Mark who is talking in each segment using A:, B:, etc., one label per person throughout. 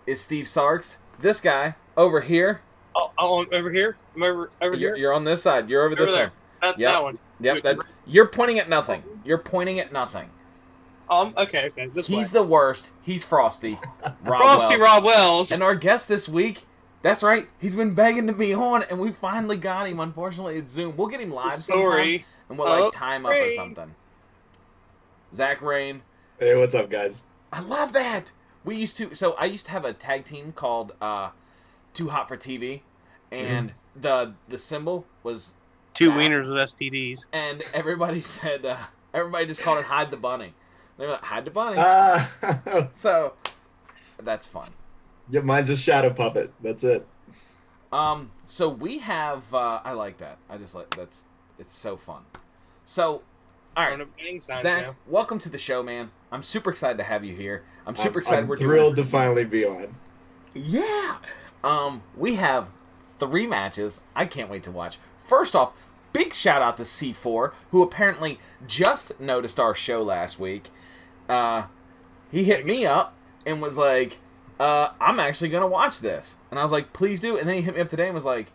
A: is Steve Sarks. This guy over here.
B: Oh, I'm over here. I'm over here.
A: You're on this side. You're over this
B: there.
A: one.
B: That one.
A: Yep. You're pointing at nothing. You're pointing at nothing.
B: Okay. This way.
A: He's the worst. He's Frosty.
B: Rob Wells.
A: And our guest this week, that's right, he's been begging to be on, and we finally got him. Unfortunately, it's Zoom. We'll get him live sometime, and we'll time up or something. Zach Rayne.
C: Hey, what's up, guys?
A: I love that. I used to have a tag team called Too Hot for TV, and the symbol was
B: two wieners with STDs,
A: and everybody said everybody just called it Hide the Bunny. They were like, Hide the Bunny. So that's fun.
C: Yeah, mine's just Shadow Puppet. That's it.
A: So we have I like that. I just like it's so fun. So all right, Zach, welcome to the show, man. I'm super excited to have you here. I'm super excited.
C: I'm thrilled to finally be on.
A: Yeah. We have 3 matches. I can't wait to watch. First off, big shout out to C4, who apparently just noticed our show last week. He hit me up and was like, I'm actually going to watch this. And I was like, please do. And then he hit me up today and was like,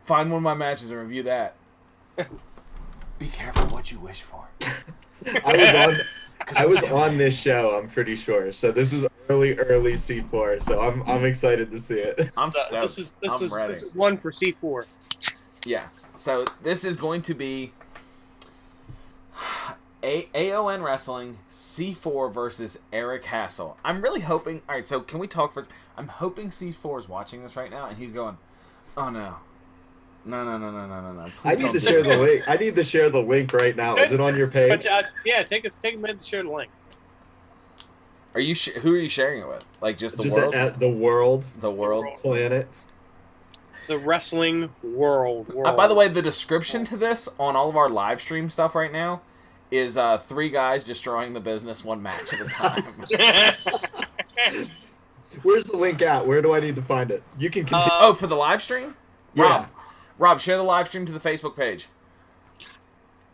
A: find one of my matches and review that. Be careful what you wish for.
C: I was on this show, I'm pretty sure. So this is early C4. So I'm excited to see it.
A: I'm stoked.
B: This is one for C4.
A: Yeah. So this is going to be AON Wrestling C4 versus Eric Hassel. I'm really hoping. All right. So can we talk first? I'm hoping C4 is watching this right now and he's going, "Oh no. No.
C: I need to share the link. I need to share the link right now. Is it on your page?
B: Yeah, take a minute to share the link.
A: Are you? Who are you sharing it with? Like just the world?
C: At the world.
A: The world
C: Planet.
B: The wrestling world.
A: By the way, the description to this on all of our live stream stuff right now is 3 guys destroying the business 1 match at a time.
C: Where's the link at? Where do I need to find it? You can continue.
A: Oh, for the live stream?
C: Yeah.
A: Rob, share the live stream to the Facebook page.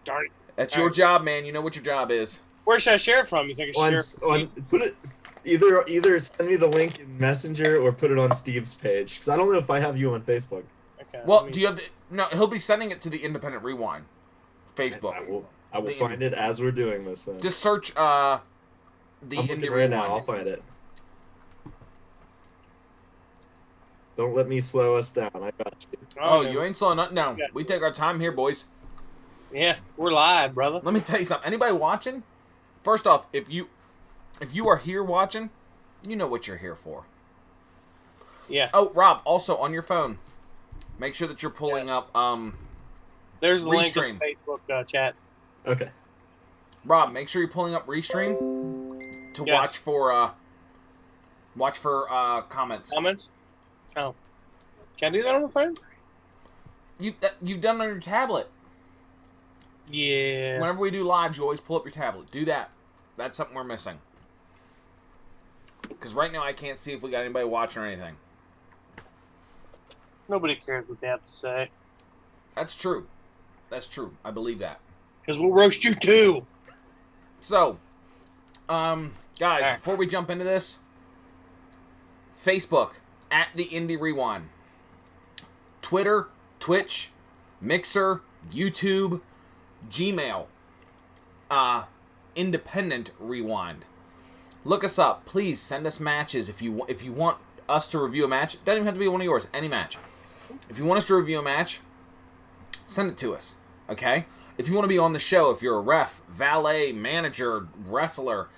B: Darn it.
A: That's your job, man. You know what your job is.
B: Where should I share it from? You think I should share
C: put it either send me the link in Messenger or put it on Steve's page, because I don't know if I have you on Facebook.
A: Okay. Well, do you have the? No, he'll be sending it to the Independent Rewind Facebook.
C: I will find it as we're doing this. Then
A: just search the Indie Rewind.
C: Now, I'll find it. Don't let me slow us down. I got you.
A: Oh, you ain't slowing nothing down. We take our time here, boys.
B: Yeah, we're live, brother.
A: Let me tell you something. Anybody watching? First off, if you are here watching, you know what you're here for.
B: Yeah.
A: Oh, Rob, also on your phone, make sure that you're pulling up
B: There's a link
A: Restream.
B: in the Facebook chat.
C: Okay.
A: Rob, make sure you're pulling up Restream to watch for comments.
B: Comments? Oh. Can I do that on the phone?
A: You've done it on your tablet.
B: Yeah.
A: Whenever we do lives, you always pull up your tablet. Do that. That's something we're missing. Because right now I can't see if we got anybody watching or anything.
B: Nobody cares what they have to say.
A: That's true. That's true. I believe that.
B: Because we'll roast you too.
A: So, guys, before we jump into this, Facebook, at the Indie Rewind. Twitter, Twitch, Mixer, YouTube, Gmail, Independent Rewind. Look us up. Please send us matches if you want us to review a match. It doesn't even have to be one of yours. Any match. If you want us to review a match, send it to us. Okay? If you want to be on the show, if you're a ref, valet, manager, wrestler,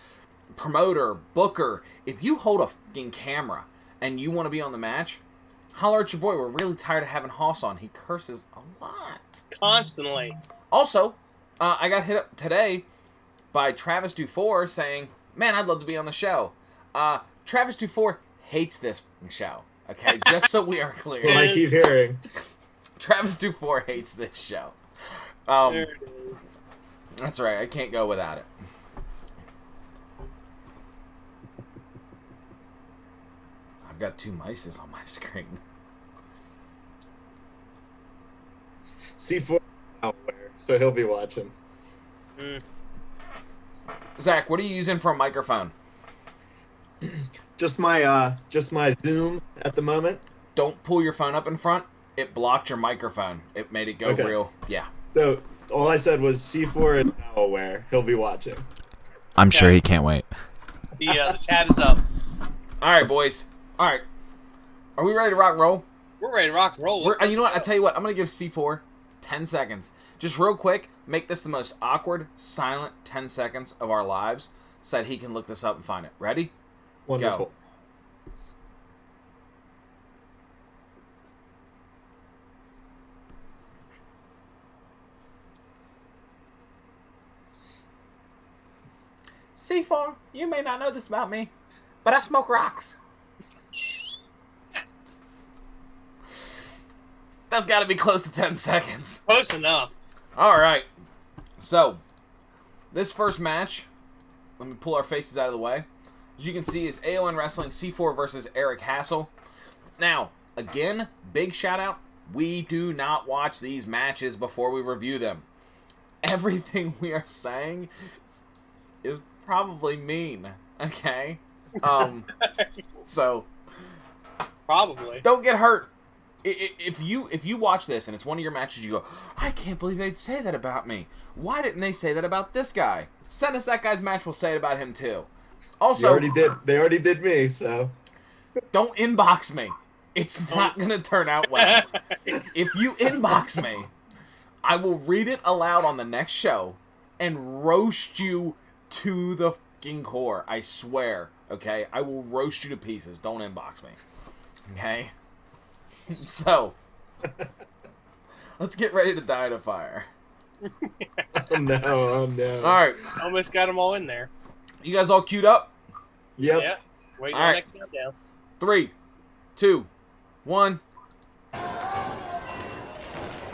A: promoter, booker, if you hold a fucking camera and you want to be on the match, holler at your boy. We're really tired of having Hoss on. He curses a lot.
B: Constantly.
A: Also, I got hit up today by Travis Dufour saying, man, I'd love to be on the show. Travis Dufour hates this show. Okay, just so we are clear.
C: What I keep hearing.
A: Travis Dufour hates this show.
B: There it is.
A: That's right. I can't go without it. I've got 2 mices on my screen.
C: C4 out there, so he'll be watching.
A: Zach, what are you using for a microphone?
C: just my Zoom at the moment.
A: Don't pull your phone up in front. It blocked your microphone. It made it go
C: Okay.
A: real. Yeah.
C: So all I said was C4 is now aware. He'll be watching.
A: I'm
B: sure he
A: can't wait.
B: The chat is up.
A: All right, boys. All right. Are we ready to rock and roll?
B: We're ready to rock and roll.
A: You know what? I tell you what. I'm gonna give C4 10 seconds. Just real quick. Make this the most awkward, silent 10 seconds of our lives, so that he can look this up and find it. Ready?
C: Wonderful.
A: Go. C4, you may not know this about me, but I smoke rocks. That's got to be close to 10 seconds.
B: Close enough.
A: All right. So, this first match, let me pull our faces out of the way. As you can see, is AON Wrestling C4 versus Eric Hassel. Now, again, big shout out. We do not watch these matches before we review them. Everything we are saying is probably mean. Okay? So,
B: Probably.
A: don't get hurt. If you watch this and it's one of your matches, you go, I can't believe they'd say that about me. Why didn't they say that about this guy? Send us that guy's match. We'll say it about him too. Also,
C: They already did me. So
A: don't inbox me. It's not gonna turn out well. If you inbox me, I will read it aloud on the next show and roast you to the fucking core. I swear. Okay, I will roast you to pieces. Don't inbox me. Okay. So, let's get ready to die in a fire.
C: oh no.
A: All right,
B: Almost got them all in there.
A: you guys all queued up?
C: Yep.
B: Yeah. Waiting
A: All
B: on
A: right.
B: that countdown.
A: 3, 2, 1.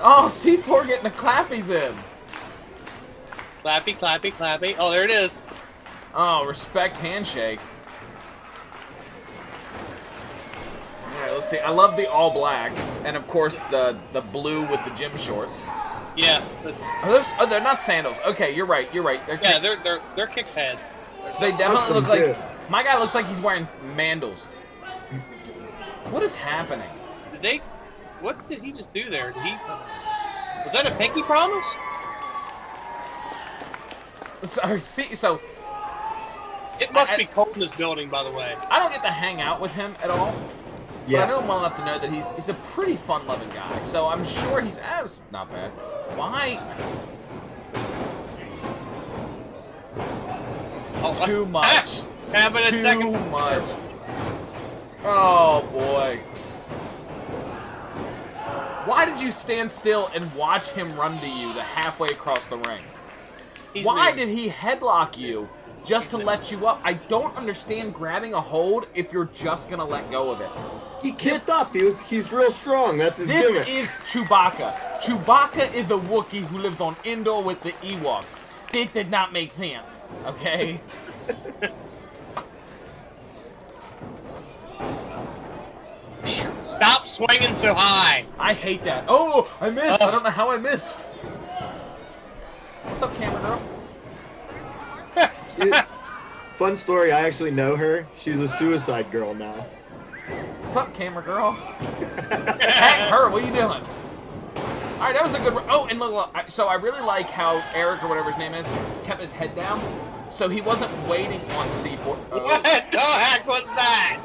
A: Oh, C4 getting the clappies in.
B: Clappy, clappy, clappy. Oh, there it is.
A: Oh, respect handshake. All right, let's see. I love the all black, and of course the blue with the gym shorts.
B: Yeah. That's,
A: They're not sandals. Okay, you're right. They're
B: yeah, they're kick pads.
A: they definitely look
C: Custom,
A: like.
C: too.
A: My guy looks like he's wearing mandals. What is happening?
B: Did they? What did he just do there? Did he? Was that a pinky promise?
A: Sorry, see, so
B: It must be cold in this building, by the way.
A: I don't get to hang out with him at all. But I know him well enough to know that he's a pretty fun-loving guy. So I'm sure he's not bad. Why?
B: Oh,
A: Too much.
B: Having a
A: Too
B: second.
A: much. Oh boy. Why did you stand still and watch him run to you the halfway across the ring? Why did he headlock you just to let you up? I don't understand grabbing a hold if you're just gonna let go of it.
C: He kicked up. He's real strong. That's his
A: This
C: gimmick.
A: is Chewbacca. Chewbacca is a Wookiee who lived on Endor with the Ewok. This did not make sense, okay?
B: Stop swinging so high.
A: I hate that. Oh, I missed. I don't know how I missed. What's up, camera girl?
C: Fun story. I actually know her. She's a suicide girl now.
A: What's up, camera girl? Attack her. What are you doing? All right, that was a good. Oh, and look. So I really like how Eric or whatever his name is kept his head down, so he wasn't waiting on C4. Oh,
B: What the heck was that?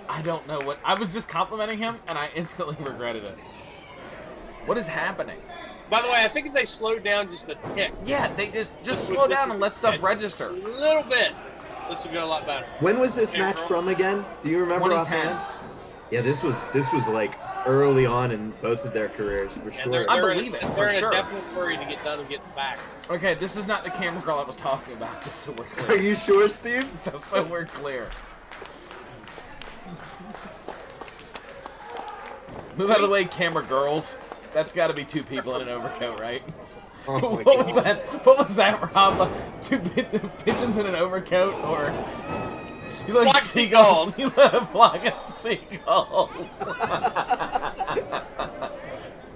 A: I don't know what. I was just complimenting him, and I instantly regretted it. What is happening?
B: By the way, I think if they slowed down just a tick,
A: Yeah, they just slow down and let stuff register.
B: a little bit, this would go a lot better.
C: When was this match from again? Do you remember
A: 2010.
C: offhand? Yeah, this was like early on in both of their careers for
B: And
C: sure.
A: I believe it,
B: They're
A: for
B: in
A: sure.
B: a definite hurry to get done and get back.
A: Okay, this is not the camera girl I was talking about. Just so we're
C: Are
A: clear.
C: you sure, Steve?
A: Just so we're clear. Move out of the way, camera girls. That's got to be two people in an overcoat, right?
C: Oh my
A: What was
C: God.
A: that? What was that, Rob? Two pigeons in an overcoat, or you like
B: Flock
A: seagulls?
B: seagulls.
A: You like a flock of seagulls.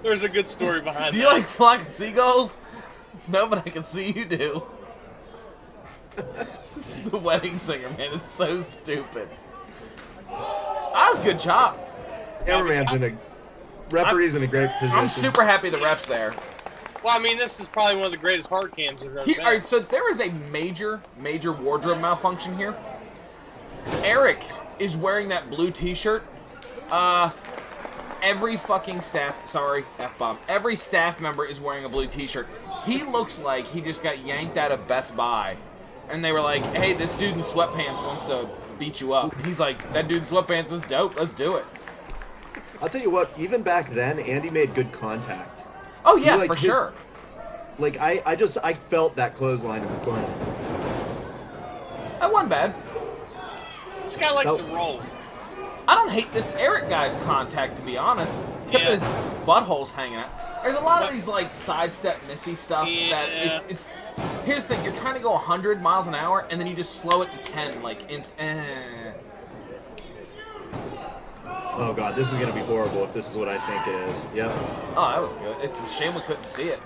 B: There's a good story behind
A: Do
B: that.
A: you like flock of seagulls? No, but I can see you do. The wedding singer, man. It's so stupid. That was a good chop.
C: Cameraman's in a... Referee's in a great position.
A: I'm super happy the ref's there.
B: Well, I mean, this is probably one of the greatest hard cams there's ever been.
A: All right, so there is a major wardrobe malfunction here. Eric is wearing that blue T-shirt. Every fucking staff, sorry, F-bomb. Every staff member is wearing a blue T-shirt. He looks like he just got yanked out of Best Buy. And they were like, hey, this dude in sweatpants wants to beat you up. And he's like, that dude in sweatpants is dope. Let's do it.
C: I'll tell you what, even back then, Andy made good contact.
A: Oh, yeah,
C: like,
A: for sure.
C: Like, I felt that clothesline in the corner.
A: That wasn't bad.
B: This guy likes to roll.
A: I don't hate this Eric guy's contact, to be honest. Except his butthole's hanging out. There's a lot of these, like, sidestep missy stuff that it's... Here's the thing. You're trying to go 100 miles an hour, and then you just slow it to 10, like,
C: Oh, God, this is going to be horrible if this is what I think it is. Yep.
A: Oh, that was good. It's a shame we couldn't see it.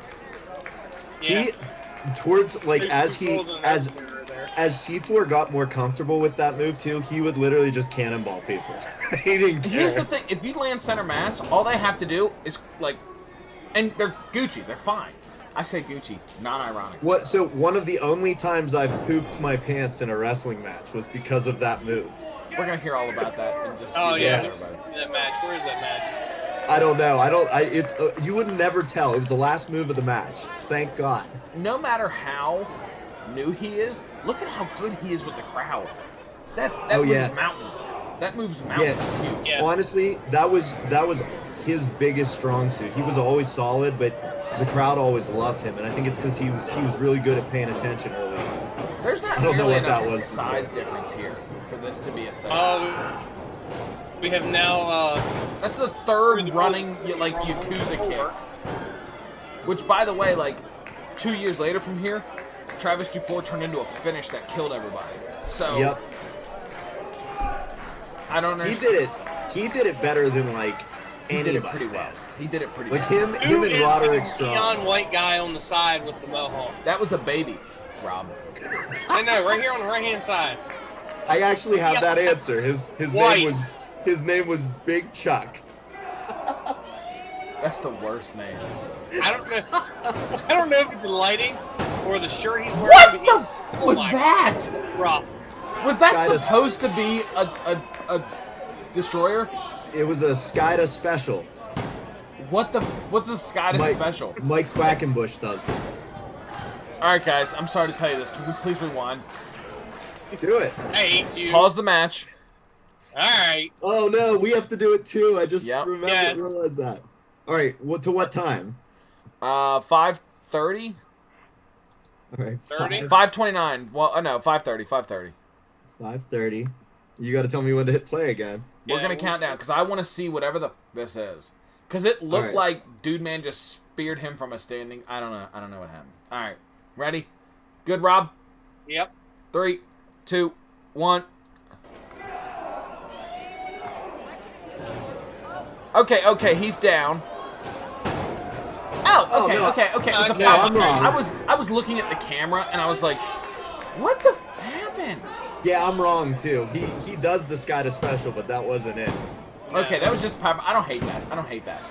B: Yeah.
C: Towards, like, as C4 got more comfortable with that move, too, he would literally just cannonball people. He didn't care.
A: Here's the thing. If you land center mass, all they have to do is, like... And they're Gucci. They're fine. I say Gucci, non-ironic.
C: So one of the only times I've pooped my pants in a wrestling match was because of that move.
A: We're going to hear all about that in just a
B: Oh,
A: few
B: yeah.
A: minutes, everybody.
B: That match. Where is that match?
C: I don't know. You would never tell. It was the last move of the match. Thank God.
A: No matter how new he is, look at how good he is with the crowd. That moves mountains. That moves mountains. It's huge.
B: Yeah.
C: Honestly, that was his biggest strong suit. He was always solid, but the crowd always loved him, and I think it's because he was really good at paying attention early on.
A: There's not nearly enough size difference here for this to be a thing.
B: We have now...
A: That's the third running, like, Yakuza kick. Which, by the way, like, 2 years later from here, Travis Dufour turned into a finish that killed everybody. So...
C: Yep.
A: I don't understand.
C: He did it better than, like,
A: He
C: anybody.
A: did it pretty well. He did it pretty well.
C: Like him and Roderick Strong.
B: Neon white guy on the side with the mohawk.
A: That was a baby, Rob.
B: I know, right here on the right-hand side.
C: I actually have that answer. His name was Big Chuck.
A: That's the worst name.
B: I don't know if it's the lighting or the shirt he's wearing.
A: What the was that?
B: Rob.
A: Was that supposed to be a destroyer?
C: It was a Skida special.
A: What's a Skida special?
C: Mike Quackenbush does it.
A: Alright guys, I'm sorry to tell you this. Can we please rewind?
C: Do it.
B: I hate you.
A: Pause the match.
B: Alright.
C: Oh no, we have to do it too. I just
B: Yes.
C: realized that. Alright, to what time?
A: 5:30?
C: Alright.
B: 30?
A: 5:29. Well, no, 5:30. 5:30.
C: 5:30. You gotta tell me when to hit play again.
A: We're gonna count down because I want to see whatever this is. Because it looked like Dude Man just speared him from a standing. I don't know. I don't know what happened. All right, ready? Good, Rob.
B: Yep.
A: 3, 2, 1. Okay, he's down. Oh, okay. It was a pop-up.
C: I'm wrong.
A: I was looking at the camera and I was like, what the happened?
C: Yeah, I'm wrong too. He does the Skida special, but that wasn't it.
A: Okay, that was just pop. I don't hate that.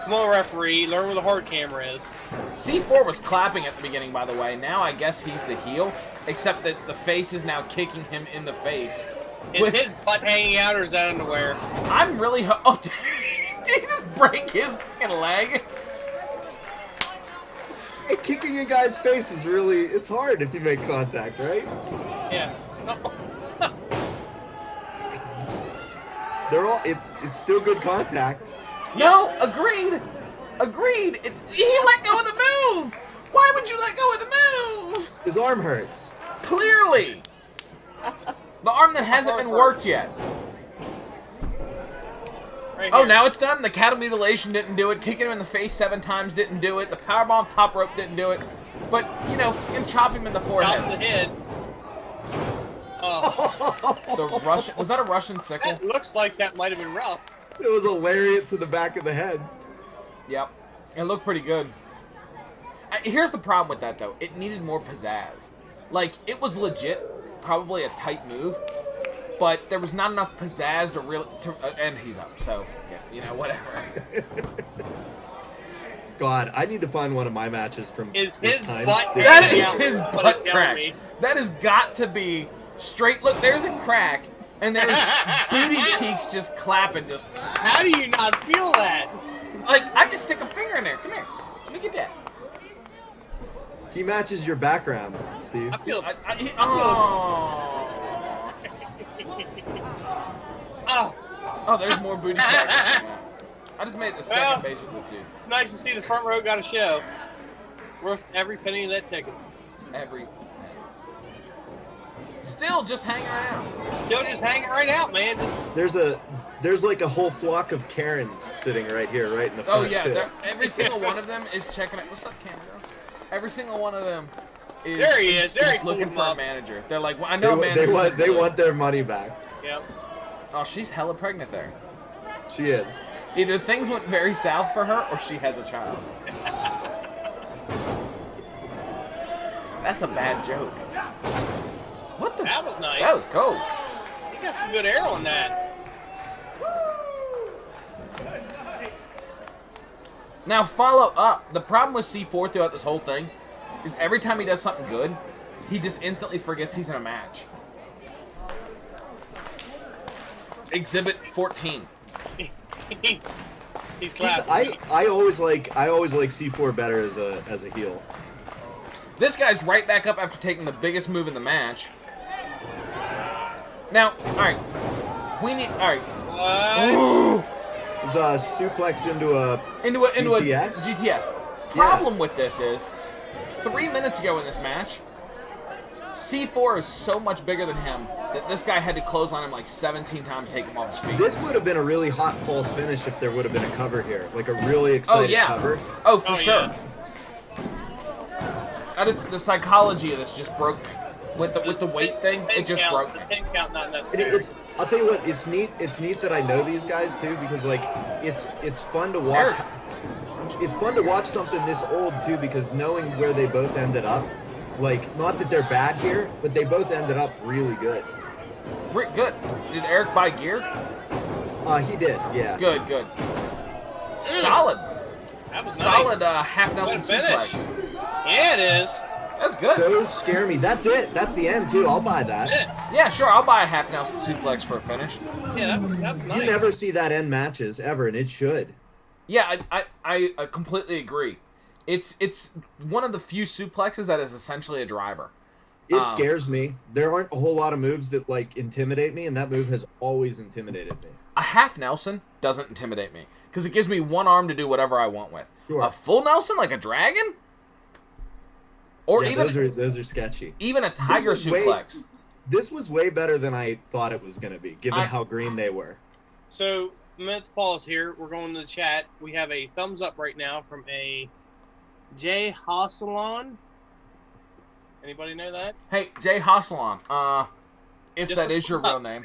B: Come on, referee. Learn where the hard camera is.
A: C4 was clapping at the beginning, by the way. Now I guess he's the heel, except that the face is now kicking him in the face.
B: Is his butt hanging out or is that underwear?
A: I'm really... Oh, did he just break his fucking leg?
C: Hey, kicking a guy's face is really... It's hard if you make contact, right?
B: Yeah.
C: They're all... It's still good contact.
A: No, agreed. He let go of the move. Why would you let go of the move?
C: His arm hurts.
A: Clearly. The arm that hasn't been worked yet.
B: Right
A: Oh,
B: here.
A: now it's done. The cattle mutilation didn't do it. Kicking him in the face 7 times didn't do it. The powerbomb top rope didn't do it. But, you know, and chop him in the forehead.
B: Top of the head. Oh.
A: The Russian... Was that a Russian sickle?
B: That looks like that might have been rough.
C: It was a lariat to the back of the head.
A: Yep. It looked pretty good. Here's the problem with that, though. It needed more pizzazz. Like, it was legit, probably a tight move, but there was not enough pizzazz to really... and he's up, so, yeah, whatever.
C: God, I need to find one of my matches from
B: Is
C: this
B: his
C: time.
B: butt
A: That
B: hanging
A: is
B: out?
A: his
B: What
A: butt
B: it's telling
A: crack.
B: me.
A: That has got to be straight... Look, there's a crack, and there's booty cheeks just clapping, just...
B: How do you not feel that?
A: Like, I can stick a finger in there. Come here. Let me get that.
C: He matches your background, Steve.
B: I feel.
A: Oh. Oh, there's more booty cracks. I just made the second base with this dude.
B: Nice to see the front row got a show. Worth every penny of that ticket.
A: Every. Still just hanging around.
B: Still just hanging right out, man.
C: There's like a whole flock of Karens sitting right here, right in the front.
A: Oh yeah,
C: too.
A: every single one of them is checking it. What's up, camera girl? Every single one of them is.
B: There he is. There he
A: looking
B: pulled
A: for a
B: up.
A: manager. They're like, well, I know managers.
C: They want their money back.
B: Yep.
A: Oh, she's hella pregnant there.
C: She is.
A: Either things went very south for her, or she has a child. That's a bad joke. What the?
B: That was nice.
A: That was cool.
B: He got some good air on that.
A: Now follow up. The problem with C4 throughout this whole thing is every time he does something good, he just instantly forgets he's in a match. Exhibit 14.
B: He's classic.
C: I always like C4 better as a heel.
A: This guy's right back up after taking the biggest move in the match. Now, all right, we need. All right.
B: What?
C: There's a suplex into a
A: GTS? A GTS. Problem with this is, 3 minutes ago in this match, C4 is so much bigger than him that this guy had to close on him like 17 times to take him off his feet.
C: This would have been a really hot false finish if there would have been a cover here, like a really exciting cover.
A: Oh, for sure.
B: Yeah.
A: The psychology of this just broke me. With the weight thing, it just broke me.
B: The pin count not necessary.
C: I'll tell you what, it's neat. It's neat that I know these guys too, because like it's fun to watch. It's fun to watch something this old too, because knowing where they both ended up, like not that they're bad here, but they both ended up really good.
A: Good. Did Eric buy gear?
C: He did. Yeah.
A: Good. Solid.
B: That was
A: Solid
B: nice.
A: half Nelson
B: Good finish.
A: suplex.
B: Yeah, it is.
A: That's good.
C: Those scare me. That's it. That's the end too. I'll buy that.
A: Yeah, sure. I'll buy a half Nelson suplex for a finish.
B: Yeah, that was nice.
C: You never see that end matches ever, and it should.
A: Yeah, I completely agree. It's one of the few suplexes that is essentially a driver.
C: It scares me. There aren't a whole lot of moves that like intimidate me, and that move has always intimidated me.
A: A half Nelson doesn't intimidate me because it gives me one arm to do whatever I want with.
C: Sure.
A: A full Nelson like a dragon, or
C: Yeah,
A: even
C: those are sketchy.
A: even a tiger
C: This was
A: suplex.
C: This was way better than I thought it was going to be, given how green they were.
B: So, let's pause here. We're going to the chat. We have a thumbs up right now from a Jay Hasselon. Anybody know that?
A: Hey, Jay Hasselon, if
B: Just
A: that
B: look
A: is your
B: him up.
A: real name,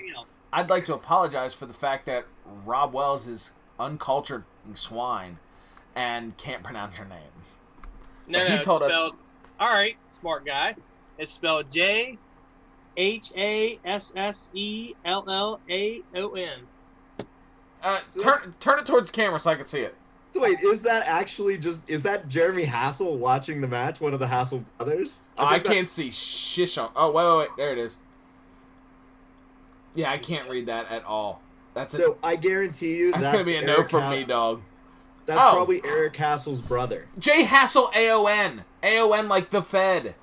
A: I'd like to apologize for the fact that Rob Wells is uncultured swine and can't pronounce your name.
B: No,
A: He
B: it's
A: told us-
B: spelled. All right, smart guy. It's spelled JHASSELLAON.
A: Turn it towards the camera so I can see it.
C: So wait, is that Jeremy Hassel watching the match? One of the Hassel brothers?
A: I
C: think that-
A: can't see shish on. Oh, wait. There it is. Yeah, I can't read that at all. That's
C: So I guarantee you
A: That's going to be a no
C: Eric
A: from me, dog.
C: That's
A: Oh.
C: probably Eric Hassel's brother.
A: J Hassel AON. AON like the Fed.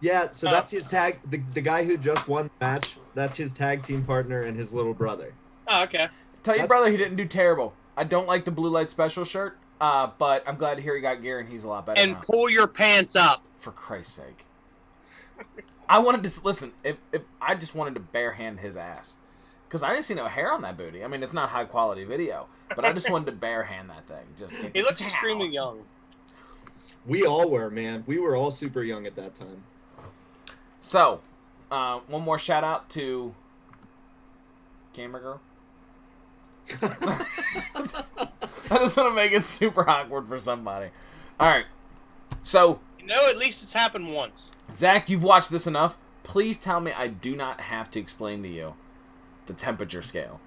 C: Yeah, so that's his tag. The guy who just won the match, that's his tag team partner and his little brother.
B: Oh, okay.
A: Tell your
C: That's-
A: brother he didn't do terrible. I don't like the Blue Light Special shirt, but I'm glad to hear he got gear and he's a lot better
B: And
A: now.
B: pull your pants up.
A: For Christ's sake. I wanted to listen. If I just wanted to bare hand his ass, because I didn't see no hair on that booty. I mean, it's not high quality video, but I just wanted to bare hand that thing. Just
B: He looks extremely young.
C: We all were, man. We were all super young at that time.
A: So, one more shout out to Camera Girl. I just want to make it super awkward for somebody. All right. So,
B: No, at least it's happened once.
A: Zach, you've watched this enough. Please tell me I do not have to explain to you the temperature scale.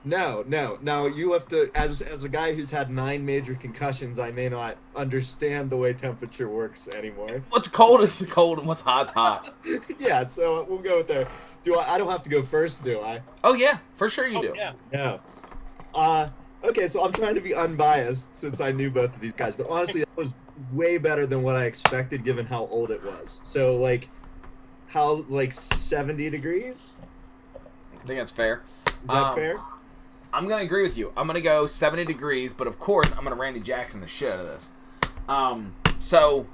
C: No. Now you have to, as a guy who's had 9 major concussions, I may not understand the way temperature works anymore.
A: What's cold is cold, and what's hot's hot.
C: Yeah, so we'll go with there. I don't have to go first, do I?
A: Oh yeah, for sure you do.
B: Yeah.
C: No. Okay, so I'm trying to be unbiased since I knew both of these guys, but honestly, that was way better than what I expected given how old it was. So, like 70 degrees?
A: I think that's fair.
C: Is that fair?
A: I'm going to agree with you. I'm going to go 70 degrees, but of course, I'm going to Randy Jackson the shit out of this. So,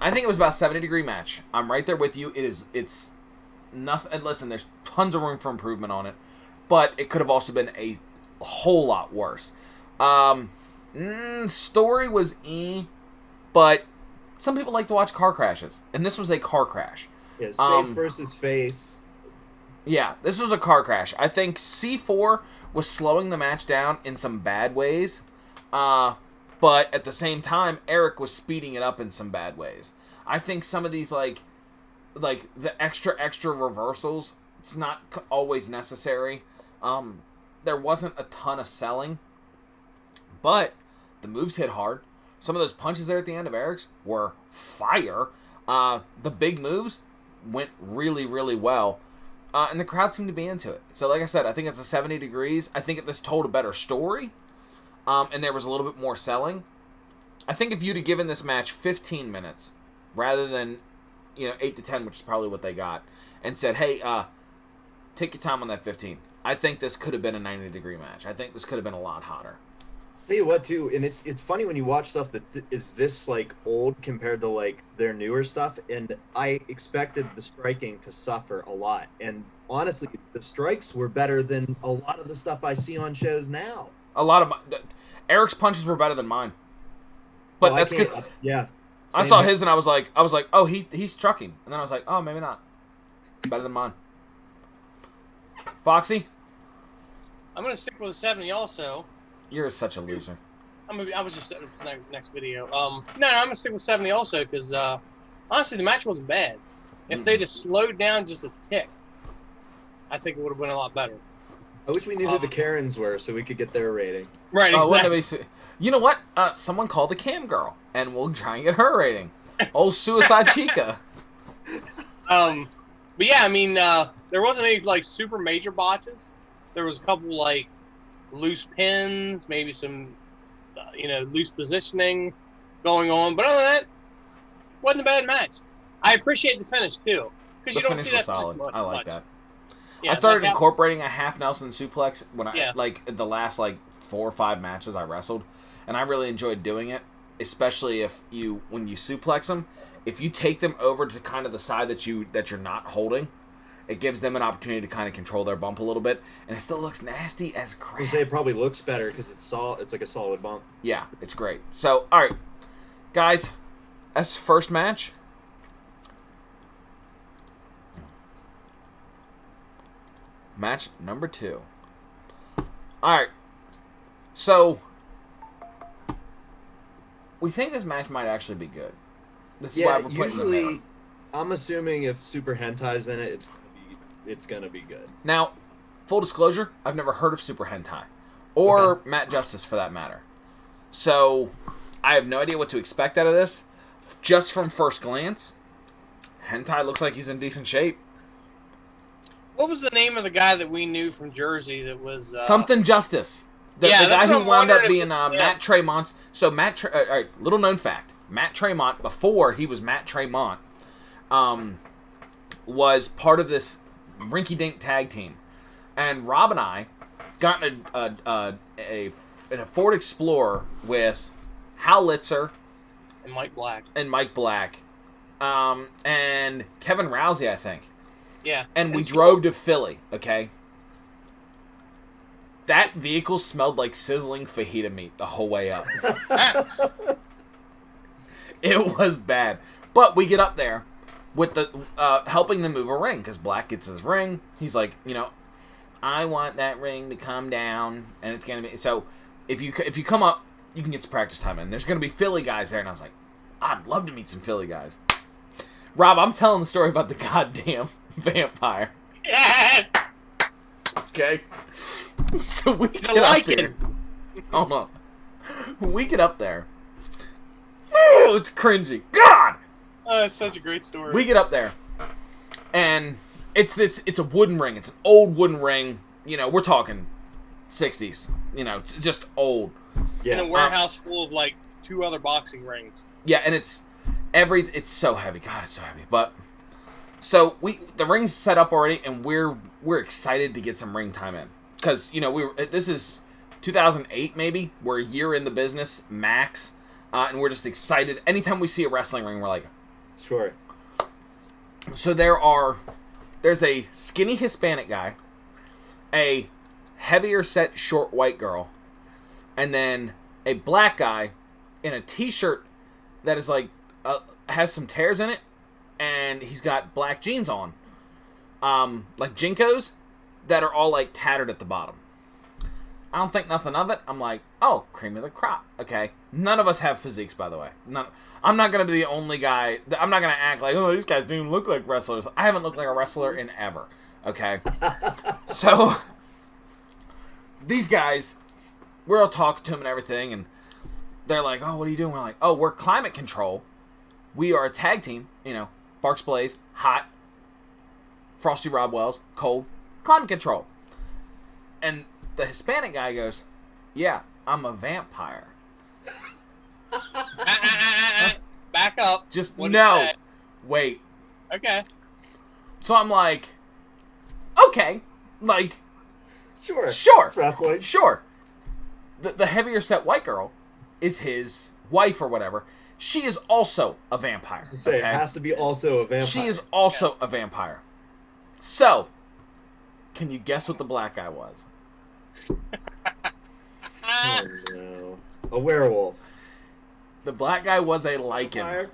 A: I think it was about a 70-degree match. I'm right there with you. It's nothing. And listen, there's tons of room for improvement on it, but it could have also been a whole lot worse. Story was but some people like to watch car crashes, and this was a car crash.
C: Yes, face versus face.
A: Yeah, this was a car crash. I think C4 was slowing the match down in some bad ways, but at the same time, Eric was speeding it up in some bad ways. I think some of these, like the extra reversals, it's not always necessary. There wasn't a ton of selling, but the moves hit hard. Some of those punches there at the end of Eric's were fire. The big moves went really, really well. And the crowd seemed to be into it. So like I said, I think it's a 70 degrees. I think this told a better story. And there was a little bit more selling. I think if you'd have given this match 15 minutes rather than 8 to 10, which is probably what they got, and said, hey, take your time on that 15. I think this could have been a 90-degree match. I think this could have been a lot hotter.
C: Tell you what, too, and it's funny when you watch stuff that is this old compared to their newer stuff, and I expected the striking to suffer a lot, and honestly, the strikes were better than a lot of the stuff I see on shows now.
A: A lot of Eric's punches were better than mine, but that's because I saw his and I was like, oh, he's trucking, and then I was like, oh, maybe not, better than mine. Foxy,
B: I'm gonna stick with a 70 also.
A: You're such a loser.
B: I was just setting up the next video. No, I'm gonna stick with 70 also because honestly, the match wasn't bad. If they'd have slowed down just a tick, I think it would have been a lot better.
C: I wish we knew who the Karens were so we could get their rating.
B: Right, exactly.
A: You know what? Someone call the cam girl, and we'll try and get her rating. Old Suicide Chica.
B: But yeah, I mean, there wasn't any super major botches. There was a couple loose pins, maybe some, loose positioning going on. But other than that, wasn't a bad match. I appreciate the finish too, because you don't see that
A: solid.
B: Much.
A: I like that.
B: Yeah,
A: I started incorporating a half Nelson suplex when I the last 4 or 5 matches I wrestled, and I really enjoyed doing it. Especially when you suplex them, if you take them over to kind of the side that you're not holding, it gives them an opportunity to kind of control their bump a little bit, and it still looks nasty as crap.
C: I say it probably looks better because it's like a solid bump.
A: Yeah, it's great. So, all right, guys, that's first match. Match number 2. All right, so we think this match might actually be good. This is why we're putting them in.
C: Usually, I'm assuming if Super Hentai's in it, it's gonna be good.
A: Now, full disclosure, I've never heard of Super Hentai, or Matt Justice for that matter. So, I have no idea what to expect out of this. Just from first glance, Hentai looks like he's in decent shape.
B: What was the name of the guy that we knew from Jersey that was...
A: Something Justice. The guy who wound up being Matt Tremont. So, all right, little known fact. Matt Tremont, before he was Matt Tremont, was part of this rinky-dink tag team. And Rob and I got in a Ford Explorer with Hal Litzer
B: and Mike Black.
A: And Kevin Rousey, I think.
B: Yeah.
A: And we drove to Philly, okay? That vehicle smelled like sizzling fajita meat the whole way up. It was bad. But we get up there with the helping them move a ring, because Black gets his ring. He's like, I want that ring to come down, and it's going to be... So, if you come up, you can get some practice time in. There's going to be Philly guys there, and I was like, I'd love to meet some Philly guys. Rob, I'm telling the story about the goddamn vampire.
B: Yes.
A: Okay? So we get up there. Hold on. We get up there. Oh, it's cringy. God!
B: Oh, it's such a great story.
A: We get up there. And it's a wooden ring. It's an old wooden ring. You know, we're talking 60s. You know, it's just old.
B: In a warehouse full of like 2 other boxing rings.
A: Yeah, and it's so heavy. God, it's so heavy. But so the ring's set up already, and we're excited to get some ring time in, because you know this is 2008 maybe. We're a year in the business max, and we're just excited. Anytime we see a wrestling ring, we're like,
C: Sure.
A: So there's a skinny Hispanic guy, a heavier set short white girl, and then a black guy in a t-shirt that is like has some tears in it, and he's got black jeans on, like Jinkos that are all like tattered at the bottom. I don't think nothing of it. I'm like, oh, cream of the crop. Okay, none of us have physiques, by the way. I'm not gonna be the only guy. I'm not gonna act like, oh, these guys don't even look like wrestlers. I haven't looked like a wrestler in ever. Okay, so these guys, we're all talking to them and everything, and they're like, oh, what are you doing? We're like, oh, we're climate control. We are a tag team, you know, Barks Blaze, hot, Frosty Rob Wells, cold, climate control. And the Hispanic guy goes, yeah, I'm a vampire.
B: Back up.
A: Just
B: What
A: no. Wait.
B: Okay.
A: So I'm like, okay, like,
C: Sure.
A: Sure.
C: It's wrestling.
A: Sure. The heavier set white girl is his wife or whatever. She is also a vampire.
C: Say, it has to be also a vampire.
A: She is also a vampire. So, can you guess what the black guy was?
C: Oh no. A werewolf.
A: The black guy was a lichen.
C: Vampire?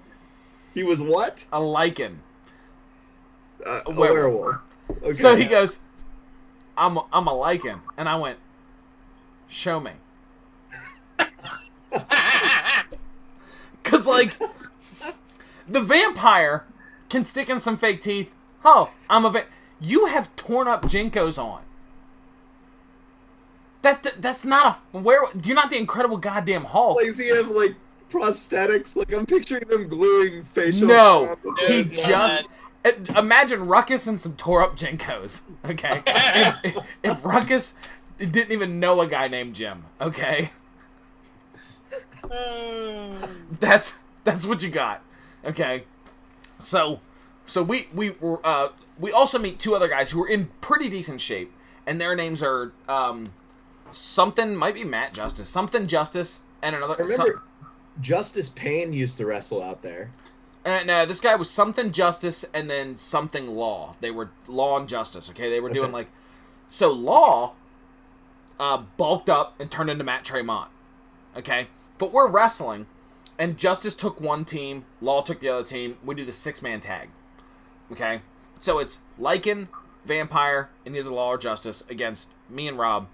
C: He was what?
A: A lichen.
C: A werewolf. Okay.
A: So he goes, I'm a lichen. And I went, show me. Because, like, the vampire can stick in some fake teeth. Oh, you have torn up Jinkos on. That's not a... You're not the Incredible Goddamn Hulk.
C: Like, does he have, like, prosthetics? Like, I'm picturing them gluing facial...
A: No, he
B: Dude,
A: just... Imagine Ruckus and some tore up Jinkos, okay? if Ruckus didn't even know a guy named Jim, okay? That's what you got, okay? So we also meet 2 other guys who are in pretty decent shape, and their names are something, might be Matt Justice, something Justice, and another.
C: I remember Justice Payne used to wrestle out there.
A: And this guy was something Justice and then something Law. They were Law and Justice, okay? They were doing like... So Law bulked up and turned into Matt Tremont, okay? But we're wrestling, and Justice took one team, Law took the other team. We do the 6-man tag, okay? So it's Lycan, Vampire, and either Law or Justice against me and Rob,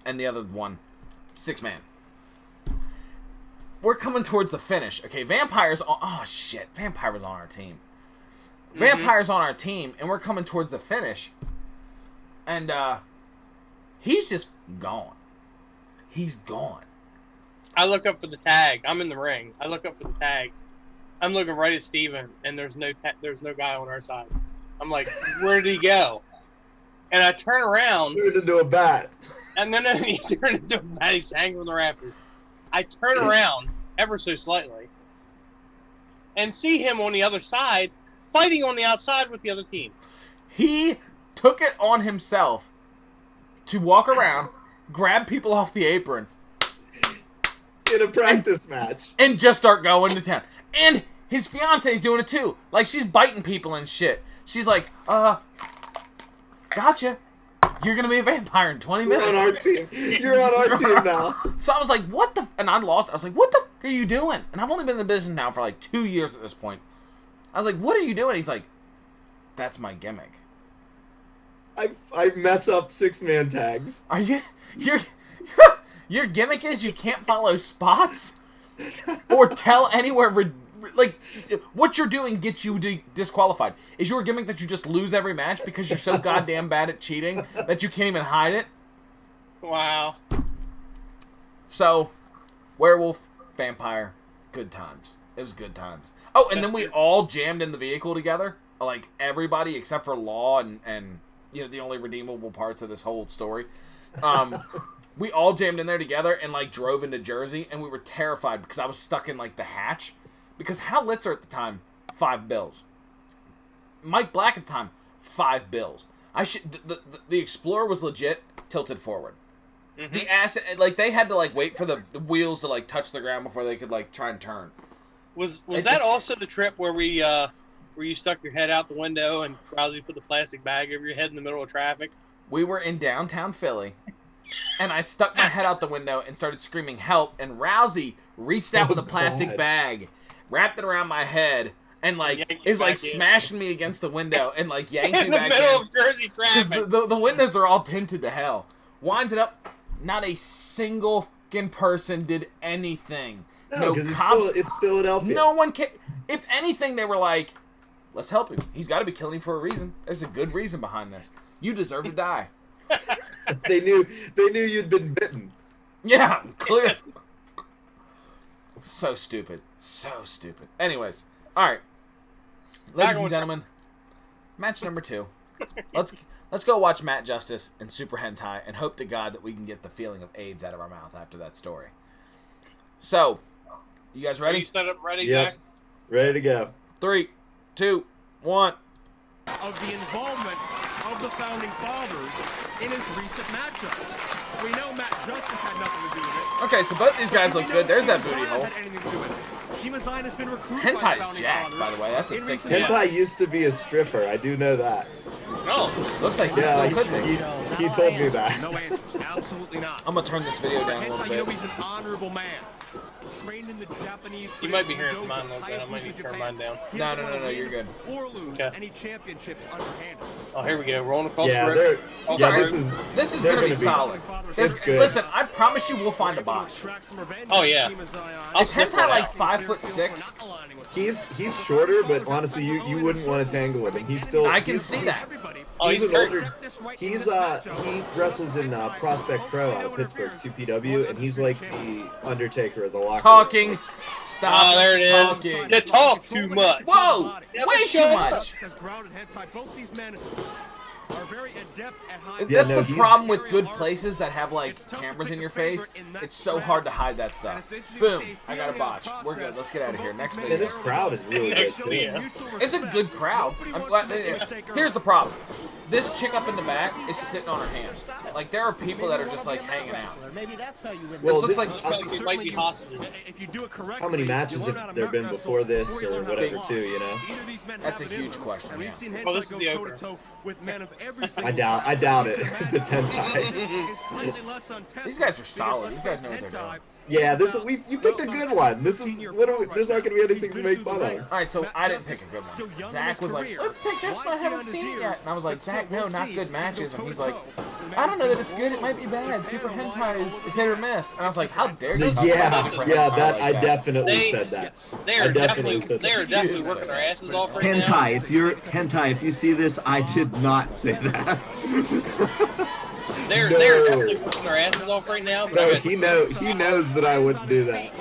A: and the other one, 6-man. We're coming towards the finish. Okay, Vampire's on... Oh, shit. Vampire was on our team. Mm-hmm. Vampire's on our team, and we're coming towards the finish. And, he's just gone. He's gone.
B: I look up for the tag. I'm in the ring. I look up for the tag. I'm looking right at Steven, and there's no guy on our side. I'm like, where did he go? And I turn around.
C: Turned into a bat.
B: And then he turned into a bat. He's hanging from the rafters. I turn around ever so slightly and see him on the other side, fighting on the outside with the other team.
A: He took it on himself to walk around, grab people off the apron,
C: in a practice match,
A: and just start going to town. And his fiance's doing it too. Like, she's biting people and shit. She's like, gotcha. You're going to be a vampire in 20 minutes.
C: You're on our team. You're on our team now.
A: So I was like, what the... And I lost. I was like, what the are you doing? And I've only been in the business now for like 2 years at this point. I was like, what are you doing? He's like, that's my gimmick.
C: I mess up 6-man tags.
A: Are you... Your gimmick is you can't follow spots? Or tell anywhere like, what you're doing gets you disqualified. Is your gimmick that you just lose every match because you're so goddamn bad at cheating that you can't even hide it?
B: Wow.
A: So, werewolf, vampire, good times. It was good times. Oh, and then we all jammed in the vehicle together. Like, everybody except for Law and you know, the only redeemable parts of this whole story. We all jammed in there together and, like, drove into Jersey, and we were terrified because I was stuck in, like, the hatch. Because Hal Litzer at the time, $5. Mike Black at the time, $5. The Explorer was legit tilted forward. Mm-hmm. The asset, like, they had to, like, wait for the wheels to, like, touch the ground before they could, like, try and turn.
B: Was that also the trip where where you stuck your head out the window and Rousey put the plastic bag over your head in the middle of traffic?
A: We were in downtown Philly, and I stuck my head out the window and started screaming help, and Rousey reached out with a plastic bag, wrapped it around my head, and, like, is, like, smashing me against the window and, like, yanks me back in.
B: In the middle of Jersey traffic.
A: Because the windows are all tinted to hell. Winds it up. Not a single fucking person did anything.
C: No, because it's Philadelphia.
A: No one can. If anything, they were like, let's help him. He's got to be killing him for a reason. There's a good reason behind this. You deserve to die.
C: They knew you'd been bitten.
A: Yeah, clear. So stupid. So stupid. Anyways, all right. Ladies and gentlemen, match number 2. Let's go watch Matt Justice and Super Hentai and hope to God that we can get the feeling of AIDS out of our mouth after that story. So, you guys ready?
B: Are you set up ready,
C: Yep.
B: Zach?
C: Ready to go.
A: 3, 2, 1.
D: Of the involvement of the Founding Fathers in his recent matchups. We know Matt Justice had nothing to do with it.
A: Okay, so both these guys look good. There's that booty hole.
D: Shima-Zayn has been recruited by the
A: Hentai's
D: Founding
A: jacked,
D: Fathers
A: by the way. That's a
D: in
A: thick
D: recent
A: thing.
C: Hentai used to be a stripper. I do know that.
B: No.
A: Looks like he
C: Yeah,
A: still could be.
C: he told me that.
D: No answers. Absolutely not.
A: I'm going to turn this video down a
D: Hentai,
A: little
D: you know,
A: bit.
D: he's an honorable man. Trained in the Japanese
B: You might be hearing
D: tradition
B: mine a
D: of
B: little bit. I might need to turn
D: Japan.
B: mine down.
D: He
A: No,
D: doesn't wanna
A: you're
D: win
A: good.
D: Or lose
B: Okay.
D: any championships underhanded.
B: Oh, here we go. Rolling across
C: Yeah,
B: the river.
C: they're.
B: sorry.
A: This is
C: they're
A: going to be
C: gonna be-
A: solid.
C: It's good.
A: Listen, I promise you we'll find a botch.
B: Oh, yeah. I'll
A: Is
B: sniff
A: Hentai
B: that
A: like
B: out.
A: 5'6"?
C: He's shorter, but honestly, you wouldn't want to tangle with him. He's still.
A: I can see that.
B: Oh,
C: He's
B: he's
C: an
B: hurt.
C: older. He wrestles in Prospect Pro out of Pittsburgh, 2PW, and he's like the Undertaker of the locker room.
A: Talking. Stop.
B: Oh, there it is.
A: talking.
B: You talk too much.
A: Whoa!
B: Yeah,
A: Way
B: but
A: too
B: shut
A: much.
D: Both these men are very adept at high.
C: Yeah,
A: That's
C: no,
A: the
C: he's-
A: problem with good places that have, like, cameras in your face. It's so hard to hide that stuff. Boom. I got a botch. We're good. Let's get out of here. Next
C: Man,
A: video.
C: this crowd is really good
B: Next
C: too.
B: video.
A: It's a good crowd. Here's the problem. This chick up in the back is sitting on her hands. Like, there are people that are just, like, hanging out.
E: Maybe that's how you win.
C: Well,
A: looks
C: this
A: like-
C: is-
B: Probably might be hostages.
D: If you do it correctly,
C: how many matches have there been before this or whatever, too? You know.
A: That's a huge question, yeah.
B: Well, this is the opener.
C: I doubt it. It's hentai.
A: These guys are solid. These guys know what they're doing.
C: Yeah, you picked a good one. This is there's not gonna be anything to make fun of.
A: All right, so I didn't pick a good one. Zach was like, let's pick this one I haven't seen it yet. And I was like, Zach, no, not good matches. And he's like, I don't know that it's good. It might be bad. Super Hentai is hit or miss. And I was like, how dare you talk about Super
C: Yeah,
A: Hentai
C: that
A: like
C: I
A: that?
C: definitely said that.
B: They
C: I
B: are
C: definitely
B: definitely
C: said
B: they are
C: that.
B: definitely working their asses off right now.
F: Hentai, if you see this, I did not say that.
B: They're
C: No.
B: definitely working their asses off right now. But
C: No,
B: I got-
C: he knows that I wouldn't do that.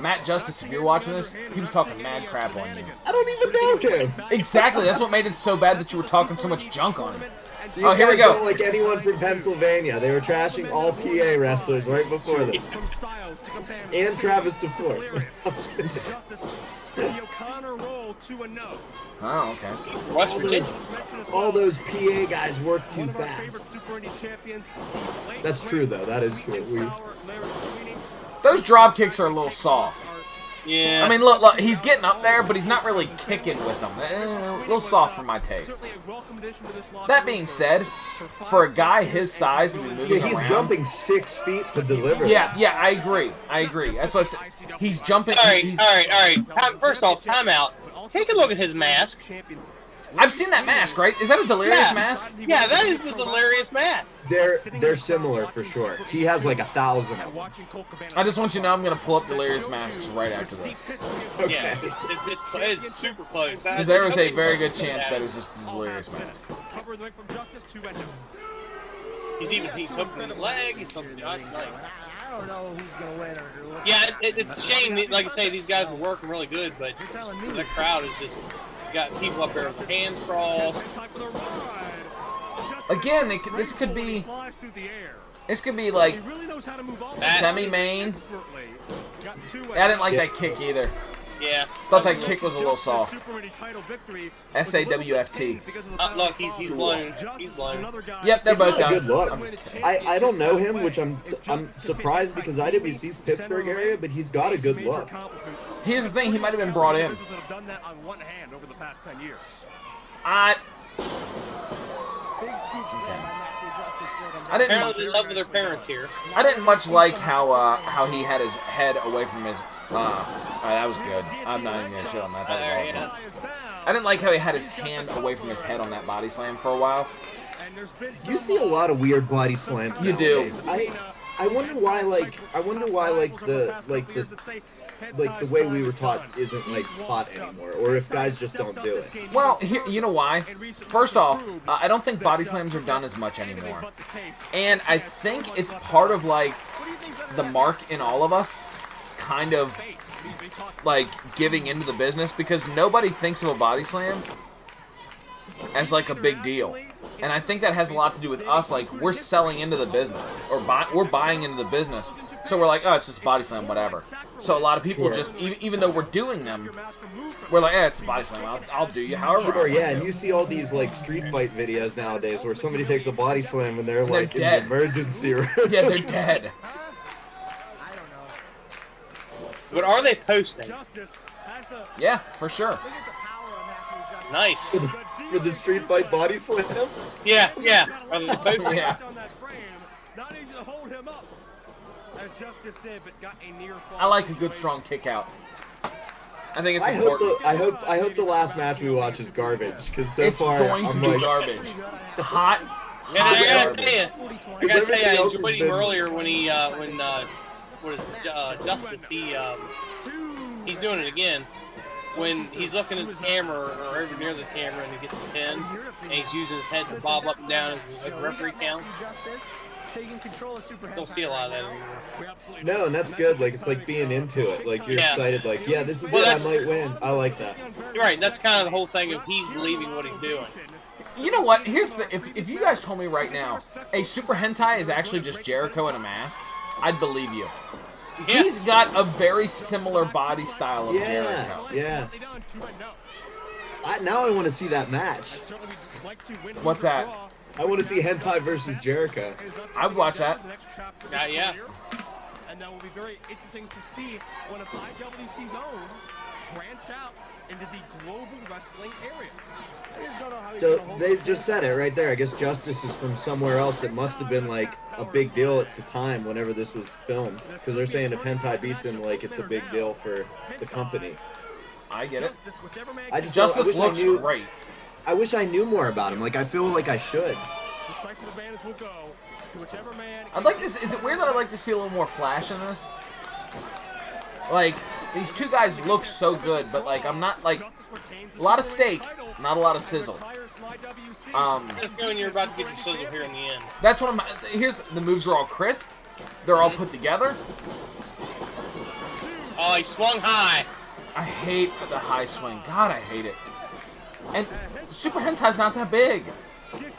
A: Matt Justice, if you're watching this, he was talking mad crap on you.
C: I don't even know him.
A: Exactly. That's what made it so bad that you were talking so much junk on him.
C: These
A: Oh, here we
C: guys
A: go.
C: don't like anyone from Pennsylvania. They were trashing all PA wrestlers right before them. And Travis DeFord.
A: Oh, okay.
B: West Virginia.
C: All those PA guys work too fast. That's true, though. That is true.
A: Those drop kicks are a little soft.
B: Yeah.
A: I mean, look, he's getting up there, but he's not really kicking with them. A little soft for my taste. That being said, for a guy his size to be moving
C: Yeah, he's
A: around,
C: jumping 6 feet to deliver.
A: Yeah, I agree. That's what I said. He's jumping.
B: all right. First off, time out. Take a look at his mask.
A: I've seen that mask, right? Is that a Delirious mask?
B: Yeah, that is the Delirious mask.
C: They're similar for sure. He has like 1,000 of them.
A: I just want you to know I'm going to pull up Delirious masks right after this.
B: Yeah, it's super close.
A: Because there is a very good chance that is just a Delirious mask.
B: He's hooking in the leg. He's hooking the
E: I don't know who's gonna win or what's
B: Yeah, it's a shame. Like I say, these guys are working really good, but the crowd is just got people up there with their hands crossed.
A: Again, this could be like semi-main. I didn't like that kick either.
B: Yeah.
A: Thought that kick was a little soft. SAWFT.
B: Look, he's blown. He's blown.
A: Yep, they're both
C: Not a
A: done.
C: good look. I don't know him, which I'm surprised because IWC's Pittsburgh area, but he's got a good look.
A: Here's the thing, he might have been brought in. I didn't.
B: Apparently, they love their parents here.
A: I didn't much like how he had his head away from his. That was good. I'm not even gonna shit on that. That was awesome. I didn't like how he had his hand away from his head on that body slam for a while.
C: You see a lot of weird body slams.
A: You do.
C: Nowadays. I wonder why the way we were taught isn't like taught anymore, or if guys just don't do it.
A: Well, you know why? First off, I don't think body slams are done as much anymore, and I think it's part of like the mark in all of us, kind of like giving into the business, because nobody thinks of a body slam as like a big deal. And I think that has a lot to do with us, like, we're selling into the business, or we're buying into the business. So we're like, oh, it's just a body slam, whatever. So a lot of people just, even though we're doing them, we're like, it's a body slam, I'll do you however.
C: Sure, yeah, and you see all these, like, street fight videos nowadays where somebody takes a body slam and they're like, in the emergency room.
A: Yeah, they're dead.
B: But are they posting?
A: Yeah, for sure.
B: Nice.
C: For the street fight body slams?
B: Yeah. Are they posting?
A: Yeah. I like a good strong kick out. I think it's important.
C: I hope the last match we watch is garbage, because so
A: It's
C: far
A: going to
C: I'm
A: be
C: like,
A: garbage. Hot.
B: Yeah, I gotta
A: garbage.
B: tell you, I enjoyed him earlier when he, what is it, Justice, he's doing it again. When he's looking at the camera, or over near the camera, and he gets the pin, and he's using his head to bob up and down as referee counts. Don't see a lot of that anymore.
C: no, and that's good. Like, it's like being into it. Like, you're excited. Like, yeah, this is
B: Well,
C: it. I might win. I like that.
B: You're right. That's kind of the whole thing of he's believing what he's doing.
A: You know what? Here's the if you guys told me right now, a super hentai is actually just Jericho in a mask, I'd believe you.
B: Yeah.
A: He's got a very similar body style of Jericho.
C: Yeah. Now I want to see that match.
A: What's that?
C: I want to see hentai versus Jericho.
A: I'd watch that.
B: Yeah.
D: And that will be very interesting to see one of IWC's own branch out into the global wrestling area.
C: So they just said it right there. I guess Justice is from somewhere else that must have been like a big deal at the time whenever this was filmed, because they're saying if hentai beats him, like it's a big deal for the company.
A: I get it.
C: Justice
A: looks great.
C: I wish I knew more about him. Like, I feel like I should.
A: I'd like this. Is it weird that I'd like to see a little more flash in this? Like, these two guys look so good, but like I'm not like a lot of steak, not a lot of sizzle.
B: Just when you're about to get your sizzle here in the end.
A: That's what I'm. Here's the moves are all crisp. They're all put together.
B: Oh, he swung high.
A: I hate the high swing. God, I hate it. And Super Hentai's not that big.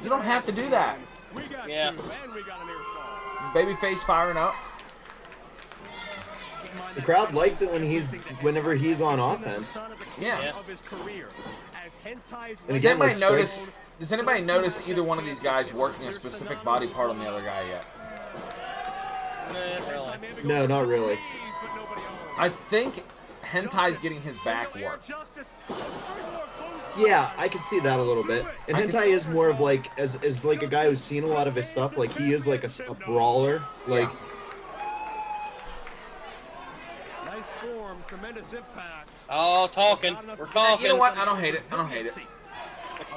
A: You don't have to do that.
B: Yeah.
A: Babyface firing up.
C: The crowd likes it whenever he's on offense.
A: Yeah.
C: And
A: Does
C: again,
A: anybody
C: like,
A: notice? Does anybody notice either one of these guys working a specific body part on the other guy yet?
B: Really.
C: No, not really.
A: I think Hentai's getting his back worked.
C: Yeah, I could see that a little bit. And hentai is more of like, as like a guy who's seen a lot of his stuff, like he is like a brawler. Like,
D: Nice form, tremendous impact.
B: Oh, talking. We're talking.
A: You know what? I don't hate it. I don't hate it.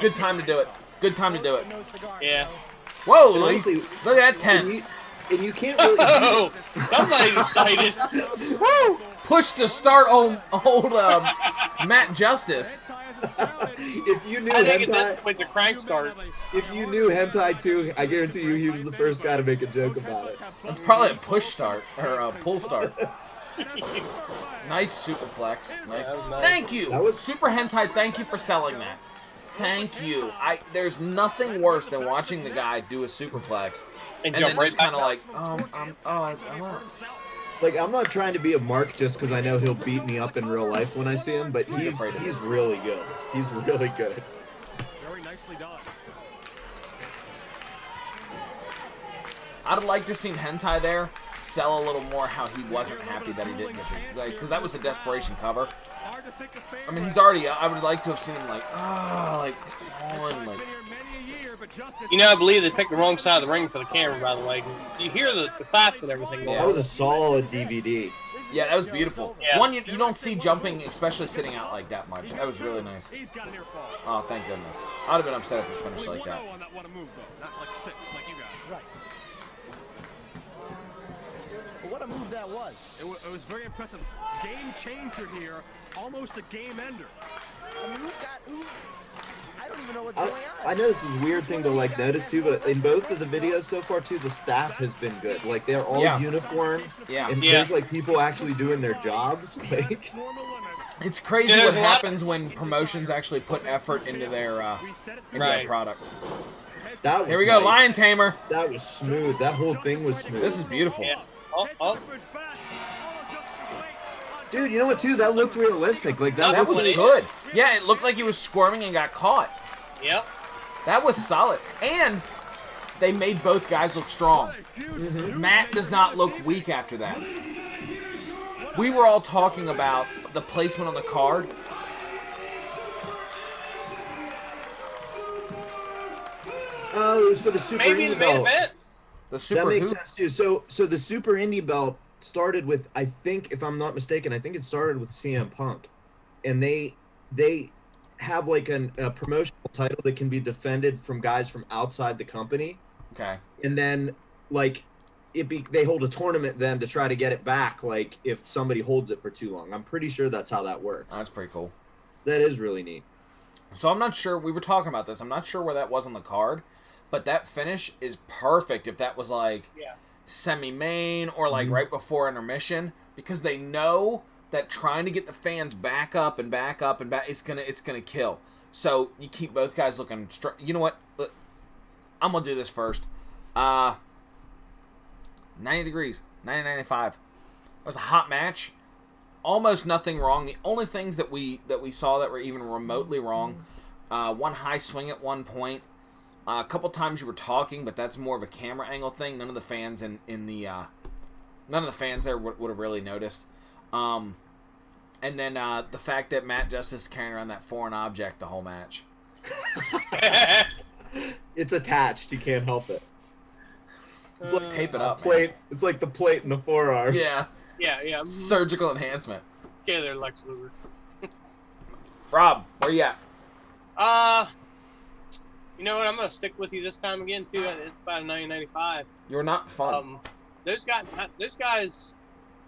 A: Good time to do it. Good time to do it.
E: No cigar,
B: Yeah.
E: so-
A: Whoa,
C: And
A: Lee.
C: honestly,
A: Look at that
C: and
A: 10.
C: you can't really.
B: Oh, somebody's excited. Woo!
A: Push to start old Matt Justice.
C: If you knew
B: I think at this
C: hentai,
B: point it's a crank start.
C: if you knew hentai too, I guarantee you he was the first guy to make a joke about it.
A: That's probably a push start or a pull start. Nice superplex. Nice.
B: that was nice.
A: Thank you.
C: That was-
A: Super Hentai, thank you for selling that. Thank you. There's nothing worse than watching the guy do a superplex
B: And
A: and
B: jump
A: then
B: right
A: just
B: back
A: kind of
B: up.
A: like, I'm out.
C: Like, I'm not trying to be a mark just because I know he'll beat me up in real life when I see him, but he's
A: afraid of it.
C: really good. He's really good.
D: Very nicely done.
A: I'd have liked to see Hentai there sell a little more how he wasn't happy that he didn't get it. Like, because that was the desperation cover.
D: Hard to pick a favorite.
A: I mean, he's already, I would like to have seen him like, come on, like.
D: Been here many a year, but Justice
B: You know, I believe they picked the wrong side of the ring for the camera, by the way, because you hear the claps and everything going
A: Yeah.
C: That was a solid DVD.
A: Yeah, that was beautiful.
B: Yeah.
A: One you don't see jumping, especially sitting out like that much. That was really nice.
D: He's got near fall.
A: Oh, thank goodness. I'd have been upset if it finished
D: We
A: like that.
D: 1-0 on that one move, though. Not like 6, like you got.
E: Right. But what a move that was.
D: It was very impressive. Game changer here. Almost a game ender.
E: I mean, who? I don't even know what's
C: I,
E: going on.
C: I know this is a weird thing to like notice too, but in both of the videos so far too, the staff has been good. Like they're all
A: Yeah.
C: uniformed,
A: Yeah.
C: and
B: Yeah.
C: there's like people actually doing their jobs. Like,
D: Normal limits.
A: It's crazy
B: Yeah,
A: what
B: there's a lot-
A: happens when promotions actually put effort into their
B: Right.
A: product.
C: that was
A: Here we go,
C: nice.
A: Lion Tamer.
C: That was smooth. That whole thing was smooth.
A: This is beautiful.
B: Yeah. Oh.
C: Dude, you know what too? That looked realistic. Like that,
A: That
C: looked
A: was
C: like,
A: good. Yeah, it looked like he was squirming and got caught.
B: Yep.
A: That was solid. And they made both guys look strong. Matt does not look weak after that. We were all talking about the placement on the card.
C: Oh, it was for the super
B: Maybe in
C: indie
B: the main
C: belt.
B: event.
A: The super
C: That makes
A: who?
C: sense too. So the super indie belt started with, I think, if I'm not mistaken, I think it started with CM Punk, and they have like a promotional title that can be defended from guys from outside the company,
A: Okay.
C: and then like they hold a tournament then to try to get it back. Like if somebody holds it for too long, I'm pretty sure that's how that works.
A: That's pretty cool.
C: That is really neat.
A: So I'm not sure. We were talking about this. I'm not sure where that was on the card, but that finish is perfect. If that was like
B: Yeah.
A: semi-main or like right before intermission, because they know that trying to get the fans back up and back up and back, it's gonna kill. So you keep both guys looking. You know what? I'm gonna do this first. 90 degrees, 90-95. It was a hot match. Almost nothing wrong. The only things that we saw that were even remotely wrong, one high swing at one point. A couple times you were talking, but that's more of a camera angle thing. None of the fans none of the fans there would have really noticed. And then the fact that Matt Justice is carrying around that foreign object the whole match.
C: It's attached. You can't help it.
A: It's like tape it up. man.
C: Plate. It's like the plate in the forearm.
A: Yeah.
B: Yeah.
A: Surgical enhancement.
B: Okay, there, Lex Luger.
A: Rob, where you at?
B: You know what? I'm gonna stick with you this time again too. It's about a 90-95.
A: You're not fun.
B: Those guys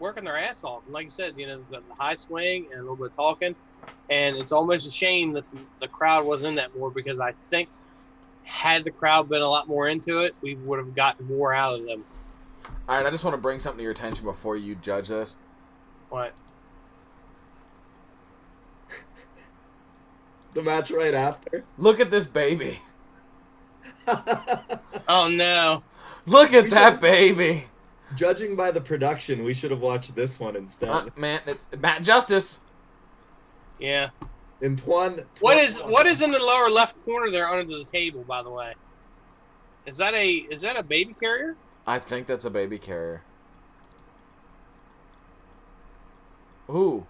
B: working their ass off. And like you said, you know, the high swing and a little bit of talking, and it's almost a shame that the crowd wasn't in that more, because I think had the crowd been a lot more into it, we would have gotten more out of them.
A: All right, I just want to bring something to your attention before you judge this.
B: What?
C: The match right after.
A: Look at this baby.
B: Oh no!
A: Look at
C: We
A: that
C: should-
A: baby.
C: Judging by the production, we should have watched this one instead.
A: Man, it's Matt Justice.
B: Yeah.
C: Antoine.
B: What is in the lower left corner there under the table? By the way, is that a baby carrier?
A: I think that's a baby carrier. Ooh.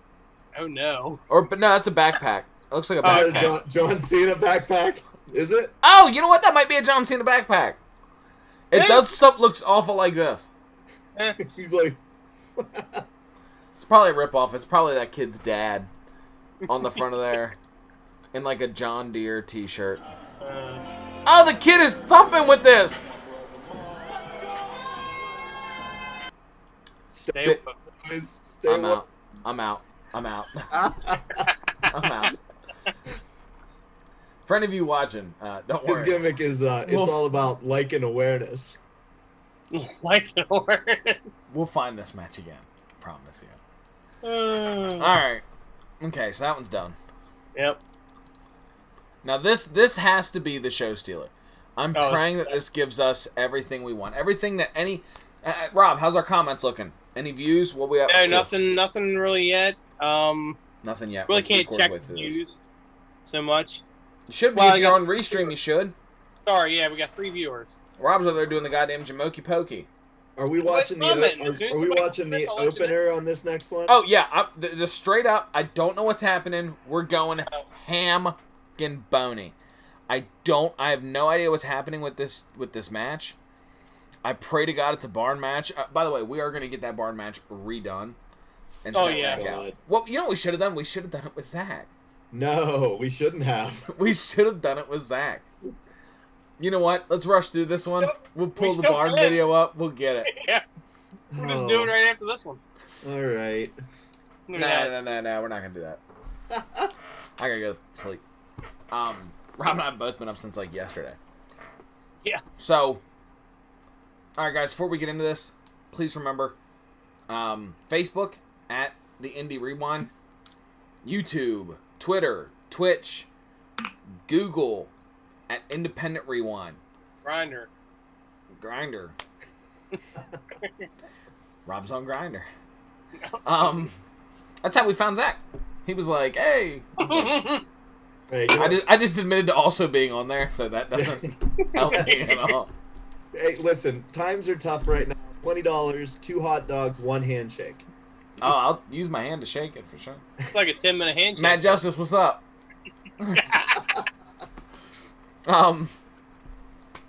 B: Oh no!
A: But no, that's a backpack. It looks like a backpack.
C: John Cena backpack? Is it?
A: Oh, you know what? That might be a John Cena backpack. It looks awful like this.
C: He's like,
A: It's probably a ripoff. It's probably that kid's dad on the front of there. In like a John Deere t-shirt. Oh, the kid is thumping with this!
B: Stay
A: I'm out. I'm out. I'm out. I'm out. For any of you watching, don't worry.
C: His gimmick is it's all about like and awareness.
B: Like awareness.
A: We'll find this match again. Promise you. Alright. Okay, so that one's done.
B: Yep.
A: Now this has to be the show stealer. I'm praying that this gives us everything we want. Everything that any... Rob, how's our comments looking? Any views? What we up
B: No,
A: to?
B: nothing really yet.
A: Nothing yet.
B: Really
A: We're
B: can't
A: three-quarters
B: check
A: way through this.
B: views so much.
A: You should be
B: Well,
A: if
B: I
A: you're
B: got
A: on Restream, you should.
B: Sorry, yeah, we got 3 viewers.
A: Rob's over there doing the goddamn Jamoki Pokey.
C: Are we watching the opener on this next one?
A: Oh yeah, just straight up. I don't know what's happening. We're going ham and bony. I have no idea what's happening with this match. I pray to God it's a barn match. By the way, we are going to get that barn match redone. And sent back out. Well, you know what we should have done? We should have done it with Zach.
C: No, we shouldn't have.
A: We should have done it with Zach. You know what? Let's rush through this one. We'll pull the barn video up. We'll get it.
B: Yeah. We'll just do it right after this one.
C: All right.
A: No. We're not going to do that. I got to go sleep. Rob and I have both been up since, like, yesterday.
B: Yeah.
A: So, all right, guys, before we get into this, please remember, Facebook, at the Indie Rewind, YouTube, Twitter, Twitch, Google, at Independent Rewind.
B: Grinder.
A: Rob's on Grinder. That's how we found Zach. He was like, hey.
C: Hey,
A: I just admitted to also being on there, so that doesn't help me at all.
C: Hey, listen, times are tough right now. $20, 2 hot dogs, 1 handshake.
A: Oh, I'll use my hand to shake it for sure.
B: It's like a 10-minute handshake.
A: Matt Justice, what's up?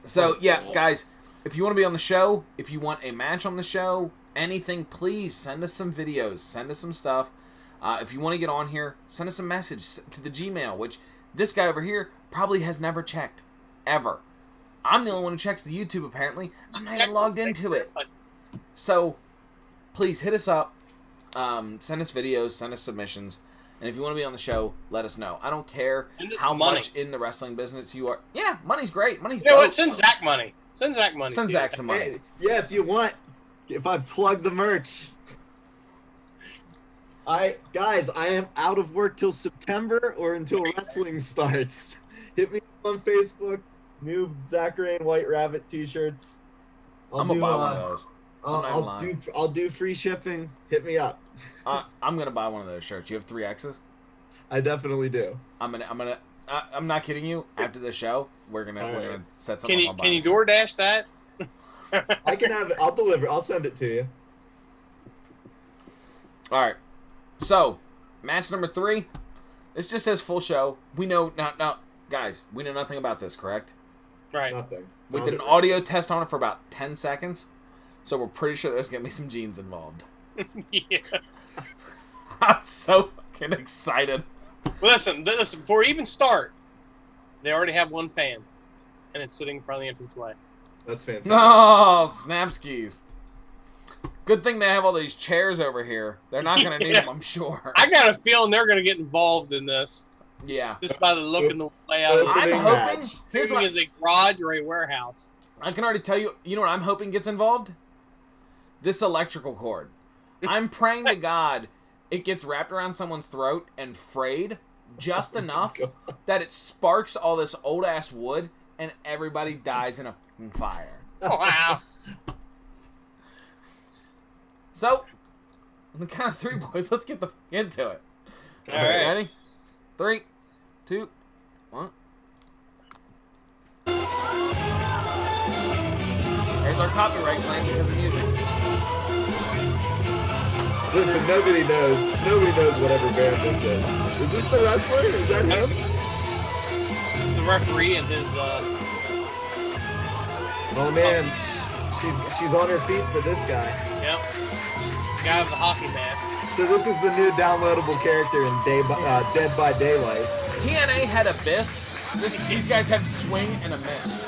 A: So yeah, guys, if you want to be on the show, if you want a match on the show, anything, please send us some videos, send us some stuff. If you want to get on here, send us a message to the Gmail, which this guy over here probably has never checked, ever. I'm the only one who checks the YouTube, apparently. I'm not even logged into it. So, please hit us up, send us videos, send us submissions, and if you want to be on the show, let us know. I don't care how much in the wrestling business you are. Yeah, money's great. Money's
B: You know
A: dope.
B: what? Send Zach money. Send Zach money.
A: Send
B: too.
A: Zach some money.
C: Hey, yeah, if you want. If I plug the merch. Guys, I am out of work till September or until wrestling starts. Hit me up on Facebook. New Zach Rayne White Rabbit t-shirts.
A: I'm gonna buy one of those.
C: I'll do free shipping. Hit me up.
A: I'm gonna buy one of those shirts. You have 3 X's?
C: I definitely do.
A: I'm not kidding you. After the show, we're gonna set something up.
B: Can you DoorDash that?
C: I can have it. I'll deliver. I'll send it to you.
A: All right. So, match number 3. This just says full show. We know now, guys. We know nothing about this, correct?
B: Right.
C: Nothing.
A: We did an audio test on it for about 10 seconds, so we're pretty sure there's gonna be some genes involved.
B: Yeah.
A: I'm so fucking excited.
B: Listen, before we even start, they already have 1 fan, and it's sitting in front of the entranceway.
C: That's fantastic.
A: No, Snapskis. Good thing they have all these chairs over here. They're not gonna need them, I'm sure.
B: I got a feeling they're going to get involved in this.
A: Yeah.
B: Just by the look and the layout.
A: I'm
C: Opening
A: hoping.
C: match.
A: Here's what
B: Is a garage or a warehouse.
A: I can already tell you. You know what I'm hoping gets involved? This electrical cord. I'm praying to God it gets wrapped around someone's throat and frayed just enough that it sparks all this old ass wood and everybody dies in a fucking fire.
B: Wow.
A: So, on the count of 3, boys, let's get into it.
B: All right.
A: Ready? 3, 2, 1. There's our copyright claim because of music.
C: Listen, nobody knows whatever band this is. Is this the wrestler? Is that him?
B: The referee and his.
C: Oh man, she's on her feet for this guy.
B: Yep. Guy with the hockey mask.
C: So this is the new downloadable character in Dead by Daylight.
A: TNA had Abyss, these guys have Swing and a Miss.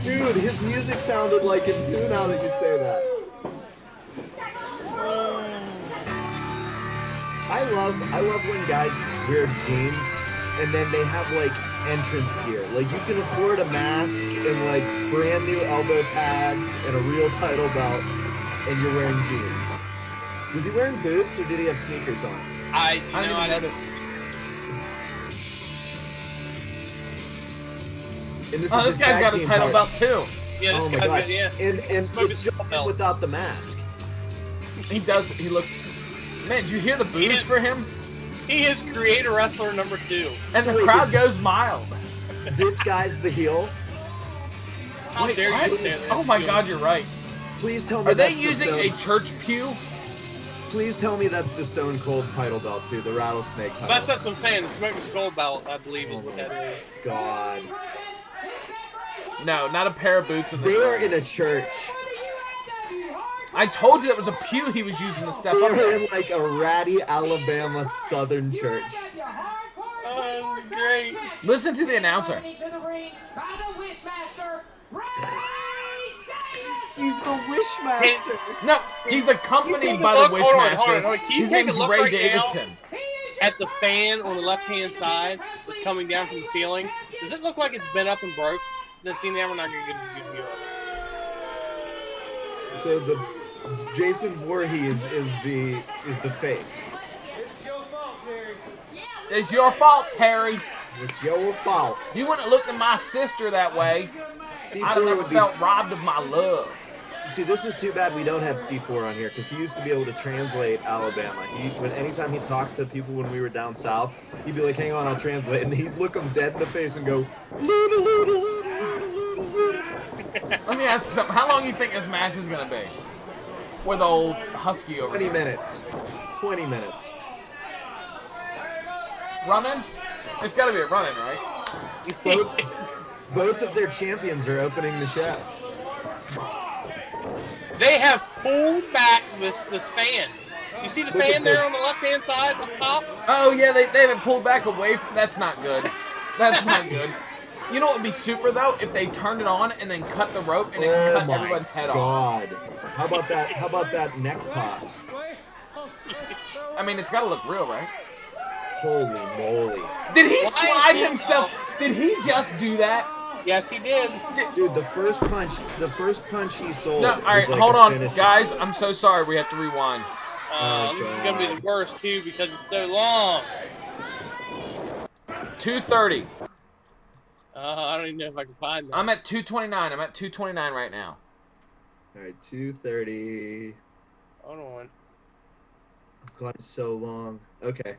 C: Dude, his music sounded like him too now that you say that. I love when guys wear jeans and then they have like entrance gear. Like you can afford a mask and like brand new elbow pads and a real title belt and you're wearing jeans. Was he wearing boots or did he have sneakers on?
A: I didn't even notice.
C: And this
A: This guy's got a title belt too.
B: Yeah, this guy's got, yeah.
C: And it's
B: Smoking
C: just
B: belt.
C: without the mask.
A: He does. He looks. Man, did you hear the boos for him?
B: He is creator wrestler number 2.
A: And the crowd goes mild.
C: This guy's the heel.
B: How
A: Wait,
B: dare
A: what?
B: you stand there?
A: Oh my God, you're right.
C: Please tell me
A: Are they
C: that's the
A: using a
C: Stone-
A: church pew?
C: Please tell me that's the Stone Cold title belt too, the Rattlesnake title.
B: That's what I'm saying. The Smoking Skull belt, I believe, is what that is.
C: God.
A: No, not a pair of boots in this
C: They are
A: ring.
C: in a church.
A: I told you that was a pew he was using to step
C: They
A: up.
C: are
A: there.
C: in like a ratty Alabama Southern church.
B: Oh, this is great.
A: Listen to the announcer.
C: He's the Wishmaster.
A: No, he's accompanied
B: Take a
A: by
B: look-
A: the
B: hold on,
A: Wishmaster.
B: hold on. Can you
A: His
B: take a
A: name's
B: look
A: Ray
B: right now?
A: Davidson.
B: At the fan on the left-hand side that's coming down from the ceiling, does it look like it's bent up and broke? Does it seem that we're not going to get a good view of it?
C: So the Jason Voorhees is the face.
A: It's your fault, Terry.
C: It's your fault.
A: You wouldn't have looked at my sister that way.
C: C4
A: I'd have never
C: would be-
A: felt robbed of my love.
C: See, this is too bad we don't have C4 on here because he used to be able to translate Alabama. Anytime he talked to people when we were down south, he'd be like, "Hang on, I'll translate," and he'd look them dead in the face and go, "Luda, luda, luda, luda, luda."
A: Let me ask you something. How long do you think this match is going to be? With old Husky over
C: 20
A: here.
C: minutes. 20 minutes.
A: Running? It's got to be a running, right?
C: Both of their champions are opening the show.
B: They have pulled back this fan. You see the
C: Look at
B: fan there
C: this.
B: on the left-hand side up top?
A: Oh, yeah, they haven't pulled back away from... That's not good. That's not good. You know what would be super, though? If they turned it on and then cut the rope and then cut everyone's head off.
C: God. How about that? How about that neck toss?
A: I mean, it's got to look real, right?
C: Holy moly.
A: Did he
B: Why
A: slide
B: is he-
A: himself? Did he just do that?
B: Yes, he did.
C: Dude, the first punch he sold.
A: No, all right,
C: was like
A: hold
C: a
A: on,
C: finisher.
A: guys. I'm so sorry. We have to rewind.
B: This is going to be the worst, too, because it's so long.
A: 2:30.
B: I don't even know if I can find that.
A: I'm at 2:29. I'm at 2:29 right now.
C: All right, 2:30.
B: Hold on.
C: God, it's so long. Okay.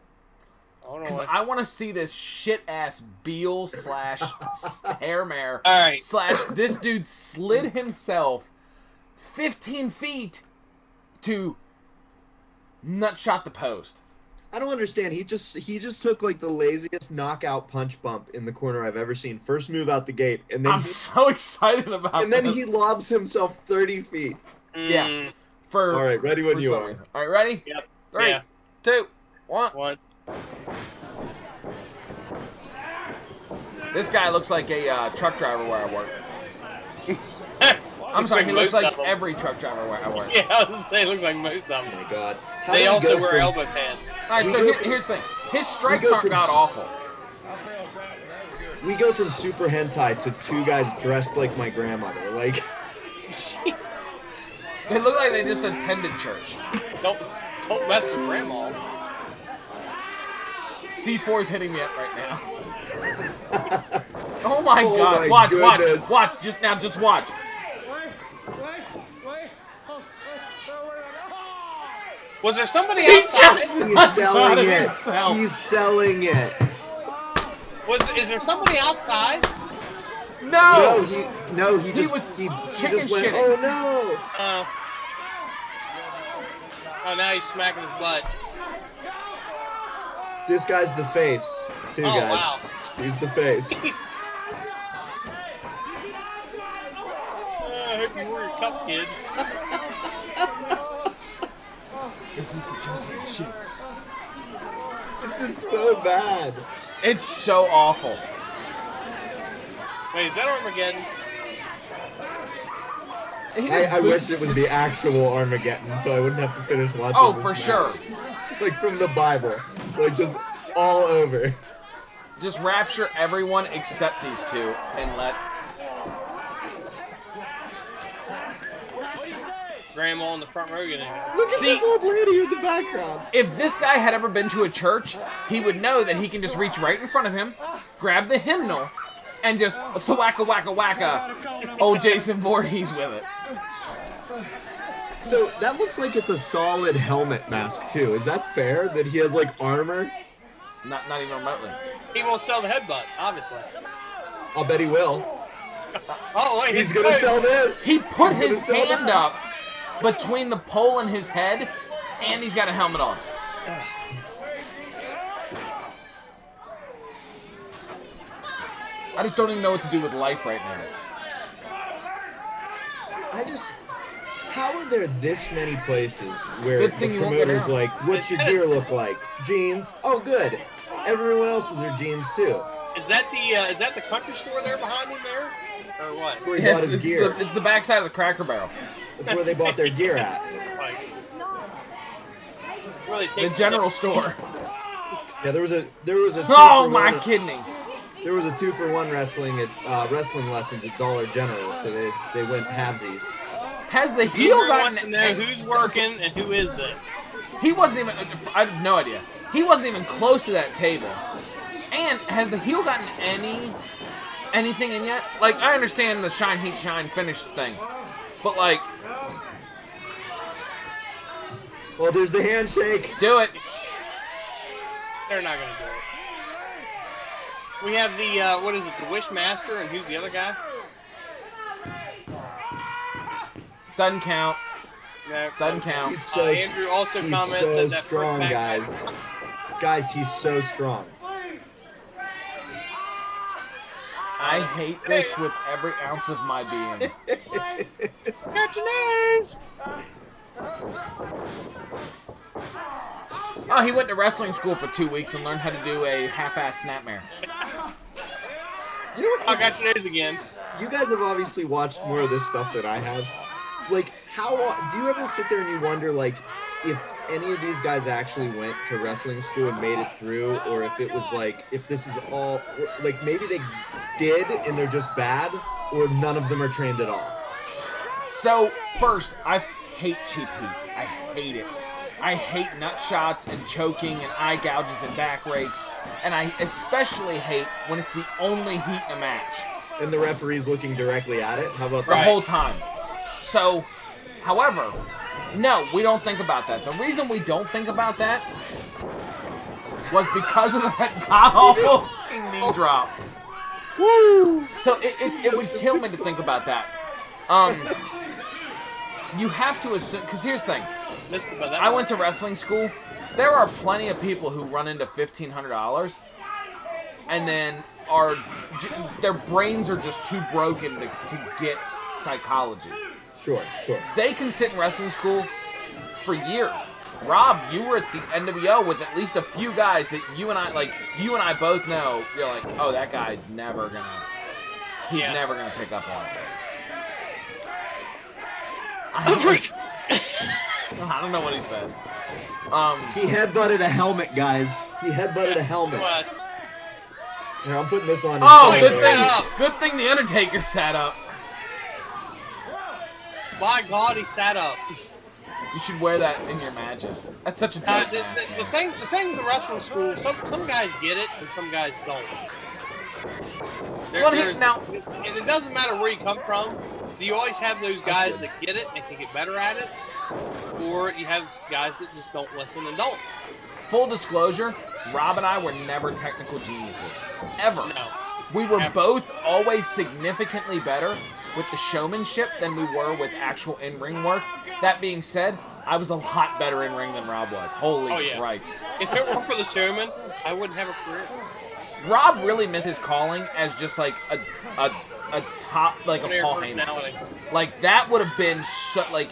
B: Hold
A: Because
B: on.
A: I want to see this shit ass Beal slash hairmare
B: All right.
A: slash this dude slid himself 15 feet to nutshot the post.
C: I don't understand. He just took like the laziest knockout punch bump in the corner I've ever seen. First move out the gate, and then
A: I'm so excited about
C: and then
A: this.
C: he lobs himself 30 feet.
A: Yeah. For
C: All right, ready when
A: for
C: you
A: some
C: are.
A: reason. All right, ready?
B: Yep.
A: 3,
B: Yeah.
A: 2, 1.
B: One.
A: This guy looks like a truck driver where I work. I'm
B: Looks
A: sorry,
B: like
A: he looks
B: most
A: like
B: of 'em.
A: every truck driver where I work.
B: Yeah, I was going to say, it looks like most of
C: Oh
B: them.
C: my God. How
B: They
C: do we
B: also
C: go
B: wear
C: from-
B: elbow pads.
A: All right,
C: We
A: so
C: go
A: here's the thing. His
C: we
A: strikes
C: go
A: aren't
C: from-
A: god awful.
C: We go from super hentai to two guys dressed like my grandmother. Like,
A: They look like they just attended church.
B: don't mess with grandma.
A: C4's hitting me up right now. Oh my
C: Oh
A: God!
C: my
A: Watch,
C: goodness.
A: watch! Just watch.
B: Was there somebody
A: He
B: outside?
A: just
C: he's
A: nutshotted
C: selling it.
A: himself.
C: He's selling it.
B: Is there somebody outside?
A: No.
C: He just
A: chicken
C: just went,
A: shitting.
C: oh no.
B: Oh, now he's smacking his butt.
C: This guy's the face, too,
B: Oh,
C: guys.
B: wow.
C: He's the face.
B: I hope you wore your cup, kid.
A: This is the Justin shits.
C: This is so bad.
A: It's so awful.
B: Wait, is that Armageddon?
C: I wish it was the actual Armageddon, so I wouldn't have to finish watching.
A: Oh,
C: this
A: for
C: match.
A: sure.
C: Like from the Bible, like just all over.
A: Just rapture everyone except these two and let.
B: Grandma in the front row getting it.
C: Look at
A: See-
C: this old lady in the background.
A: If this guy had ever been to a church, he would know that he can just reach right in front of him, grab the hymnal, and just wacka wacka wacka. Old Jason Voorhees with it.
C: So that looks like it's a solid helmet mask too. Is that fair? That he has like armor?
A: Not even remotely.
B: He won't sell the headbutt, obviously.
C: I'll bet he will.
B: Oh, wait,
C: He's gonna sell this.
A: He put
C: He's
A: his
C: gonna sell
A: hand
C: that.
A: up between the pole and his head, and he's got a helmet on. I just don't even know what to do with life right now.
C: How are there this many places where
A: Good
C: the
A: thing you won't get
C: promoter's
A: out.
C: like, what's your gear look like? Jeans? Oh, good. Everyone else's are jeans too.
B: Is that the country store there behind him there? Or what?
C: Where he
A: Yeah,
C: bought his gear.
A: it's the backside of the Cracker Barrel.
C: That's where they bought their gear at.
B: Like, it's where they
A: The
B: take
A: general store.
C: Yeah, there was a
A: Oh my kidney!
C: There was a 2-for-1 wrestling lessons at Dollar General, so they went halvesies.
A: Has the heel
B: Peter wants to
A: gotten?
B: know who's working and who is this.
A: He wasn't even. I have no idea. He wasn't even close to that table. And has the heel gotten anything in yet? Like, I understand the shine, heat, shine, finish thing, but like,
C: Well, there's the handshake.
A: do it.
B: They're not gonna do it. We have the what is it? The Wishmaster, and who's the other guy?
A: Doesn't count.
B: No.
A: Doesn't count.
C: He's so,
B: Andrew also
C: he's
B: comments
C: so
B: that
C: strong,
B: first
C: guys. Guys, he's so strong.
A: I hate this with every ounce of my being.
B: Got your nose.
A: Oh, he went to wrestling school for 2 weeks and learned how to do a half-ass snapmare.
C: You know what?
B: I got your nose again.
C: You guys have obviously watched more of this stuff than I have. Like, how do you ever sit there and you wonder, like, if any of these guys actually went to wrestling school and made it through, or if it was like, if this is all, like, maybe they did and they're just bad, or none of them are trained at all.
A: So, first, I hate cheap heat. I hate it. I hate nut shots and choking and eye gouges and back rakes. And I especially hate when it's the only heat in a match.
C: And the referee's looking directly at it. How about
A: The
C: that?
A: whole time. So, however, no, we don't think about that. The reason we don't think about that was because of that god-awful knee drop.
C: Woo!
A: So it would kill me to think about that. You have to assume, because here's the thing. I went to wrestling school. There are plenty of people who run into $1,500 and then their brains are just too broken to get psychology.
C: Sure.
A: They can sit in wrestling school for years. Rob, you were at the NWO with at least a few guys that you and I both know. You're like, oh, that guy's never gonna pick up on it. I don't know what he said.
F: He headbutted a helmet, guys.
C: He headbutted a helmet. Here, I'm putting this on.
A: Oh,
B: Wait,
A: good thing the Undertaker sat up.
B: My God, he sat up.
A: You should wear that in your matches. That's such a dope mask,
B: The
A: man.
B: thing with the wrestling school, some guys get it and some guys don't. And it doesn't matter where you come from. You always have those guys that get it and can get better at it, or you have guys that just don't listen and don't.
A: Full disclosure, Rob and I were never technical geniuses. Ever.
B: No.
A: We were both always significantly better with the showmanship than we were with actual in-ring work. That being said, I was a lot better in-ring than Rob was. Holy Christ.
B: If it weren't for the showman, I wouldn't have a career.
A: Rob really missed his calling as just like a top, like a Paul Heyman. Like, that would have been so, like,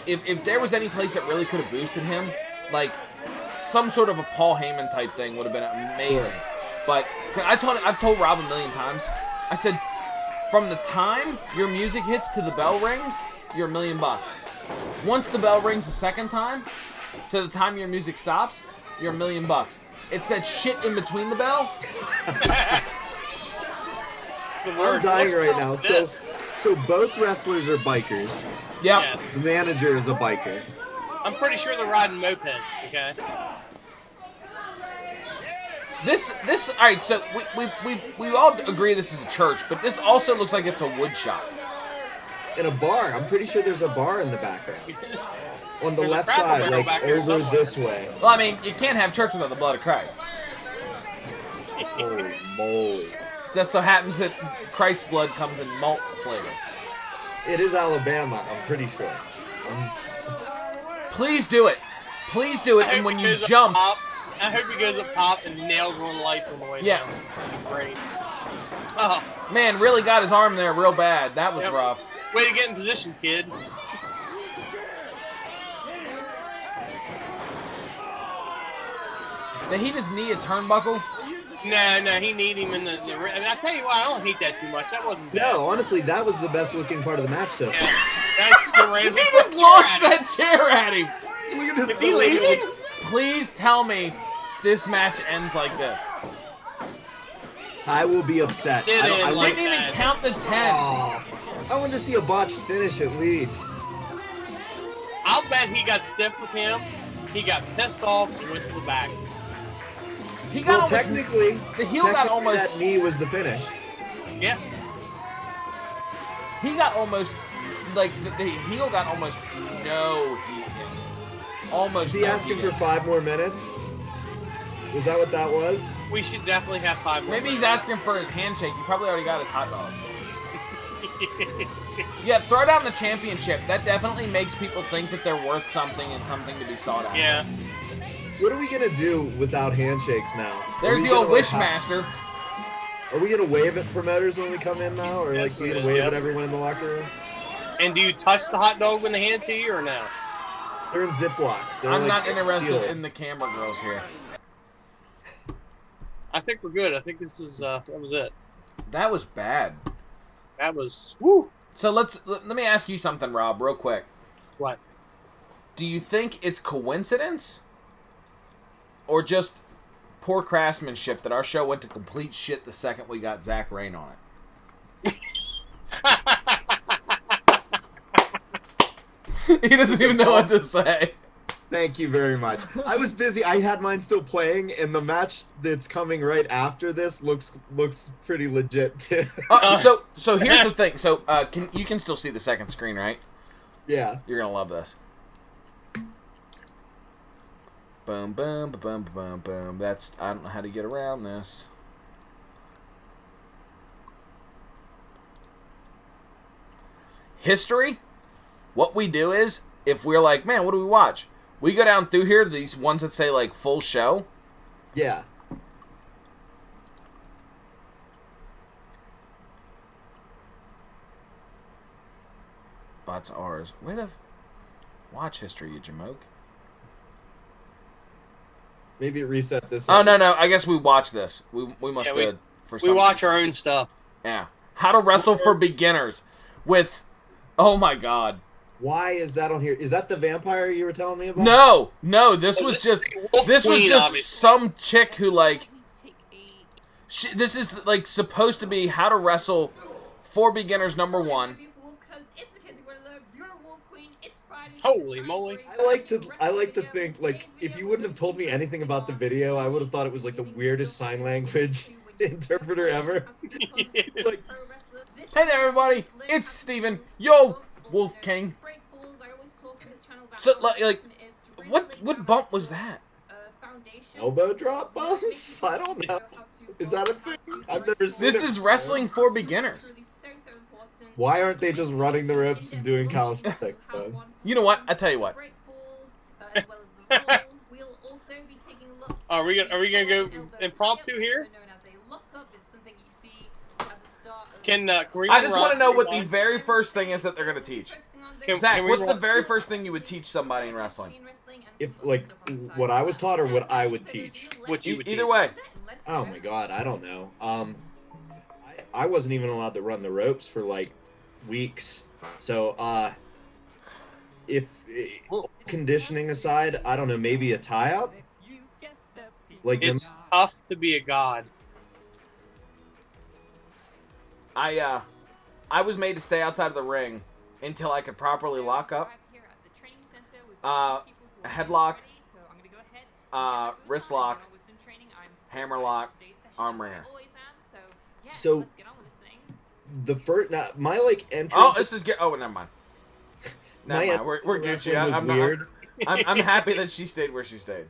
A: if there was any place that really could have boosted him, like, some sort of a Paul Heyman type thing would have been amazing.
C: Sure.
A: But I've told Rob a million times. I said, from the time your music hits to the bell rings, you're $1 million. Once the bell rings the second time, to the time your music stops, you're $1 million. It said shit in between the bell.
C: I'm dying right now. So both wrestlers are bikers.
A: Yep.
B: Yes.
C: The manager is a biker.
B: I'm pretty sure they're riding mopeds, okay?
A: This all right, so we all agree this is a church, but this also looks like it's a wood shop.
C: In a bar. I'm pretty sure there's a bar in the background. On the
B: There's a
C: left
B: Cracker
C: side,
B: Barrel
C: like
B: back there
C: over
B: somewhere.
C: this way.
A: Well, I mean, you can't have church without the blood of Christ.
C: Holy moly.
A: Just so happens that Christ's blood comes in malt flavor.
C: It is Alabama, I'm pretty sure.
A: Please do it. Please do it,
B: I
A: and
B: hope
A: when
B: he
A: you
B: goes up
A: jump,
B: top. I hope he goes up top and nails one of the lights on the way
A: Yeah.
B: down. That'd be great. Oh,
A: man, really got his arm there real bad. That was
B: Yep.
A: rough.
B: way to get in position, kid.
A: Did he just knee a turnbuckle?
B: No, he need him in the and I tell you what, I don't hate that too much. That wasn't bad.
C: No, honestly, that was the best looking part of the match so
B: Yeah,
C: far.
B: that's just a random
A: He just launched that chair at him.
C: Look at this.
B: Is he leaving?
A: Please tell me this match ends like this.
C: I will be upset.
B: It
C: I, don't, I,
B: is
C: like,
A: Didn't even
B: that.
A: count the 10.
C: oh, I want to see a botched finish at least.
B: I'll bet he got stiff with him. He got pissed off and went to the back.
A: He got
C: Well,
A: almost,
C: technically,
A: the heel got almost,
C: that knee was the finish.
B: Yeah.
A: he got almost, like, the heel got almost no heat in. Almost
C: Is he
A: no
C: asking
A: heat
C: for
A: in.
C: 5 more minutes? Was that what that was?
B: We should definitely have 5 more.
A: Maybe he's asking for his handshake. He probably already got his hot dog. Yeah, throw down the championship. That definitely makes people think that they're worth something and something to be sought after.
B: Yeah.
C: What are we gonna do without handshakes now?
A: There's
C: Are we
A: the old
C: gonna, like,
A: Wishmaster.
C: Are we gonna wave at promoters when we come in now, or
B: Yes,
C: like we
B: we
C: gonna
B: will,
C: wave
B: yep.
C: at everyone in the locker room?
B: And do you touch the hot dog when they hand it to you or no?
C: They're in Ziplocs. They're
A: I'm
C: like,
A: not interested
C: sealed.
A: in the camera girls here.
B: I think we're good. I think this is that was it.
A: That was bad.
B: That was woo.
A: So let me ask you something, Rob, real quick.
B: What?
A: Do you think it's coincidence or just poor craftsmanship that our show went to complete shit the second we got Zach Rayne on it? He doesn't even know what to say.
C: Thank you very much. I was busy. I had mine still playing, and the match that's coming right after this looks pretty legit too.
A: So here's the thing. So you can still see the second screen, right?
C: Yeah.
A: You're gonna love this. Boom, boom, boom, boom, boom. That's I don't know how to get around this. History. What we do is, if we're like, man, what do we watch? We go down through here, these ones that say like full show.
C: Yeah.
A: Oh, that's ours. Where the watch history, you jamoke?
C: Maybe it reset this.
A: Oh
C: end.
A: no, I guess we watched this. We must
B: Yeah,
A: have for
B: We
A: some.
B: watch our own stuff.
A: Yeah. How to wrestle for beginners with. Oh my God.
C: Why is that on here? Is that the vampire you were telling me about?
A: No. This was just. This was
B: Queen,
A: just
B: obviously.
A: some chick who like. This is like supposed to be how to wrestle for beginners #1.
B: Holy moly.
C: I like to think like if you wouldn't have told me anything about the video, I would have thought it was like the weirdest sign language interpreter ever. Like,
A: Hey there, everybody! It's Steven. Yo, Wolf King. So like, what bump was that?
C: elbow drop bumps? I don't know. Is that a thing? I've never seen
A: This
C: it
A: is
C: before.
A: wrestling for beginners.
C: Why aren't they just running the ropes and doing calisthenics? though?
A: You know what? I tell you what.
B: Are we gonna go impromptu here? Can we
A: I just
B: run-
A: want to know what the
B: rewind?
A: very first thing is that they're gonna teach.
B: Can
A: Zach,
B: we
A: what's the
B: run-
A: very first thing you would teach somebody in wrestling?
C: if like what I was taught or what I would teach.
B: What you would
A: Either
B: teach.
A: way.
C: Oh my God, I don't know. I wasn't even allowed to run the ropes for like weeks. So if conditioning aside, I don't know, maybe a tie up. Like
B: It's tough to be a god.
A: I was made to stay outside of the ring until I could properly lock up. Headlock, wrist lock, hammer lock, arm wringer.
C: So the first, my like entrance.
A: Oh, this is good. Oh, never mind. Never
C: My
A: mind. We're good.
C: wrestling was weird.
A: I'm happy that she stayed where she stayed.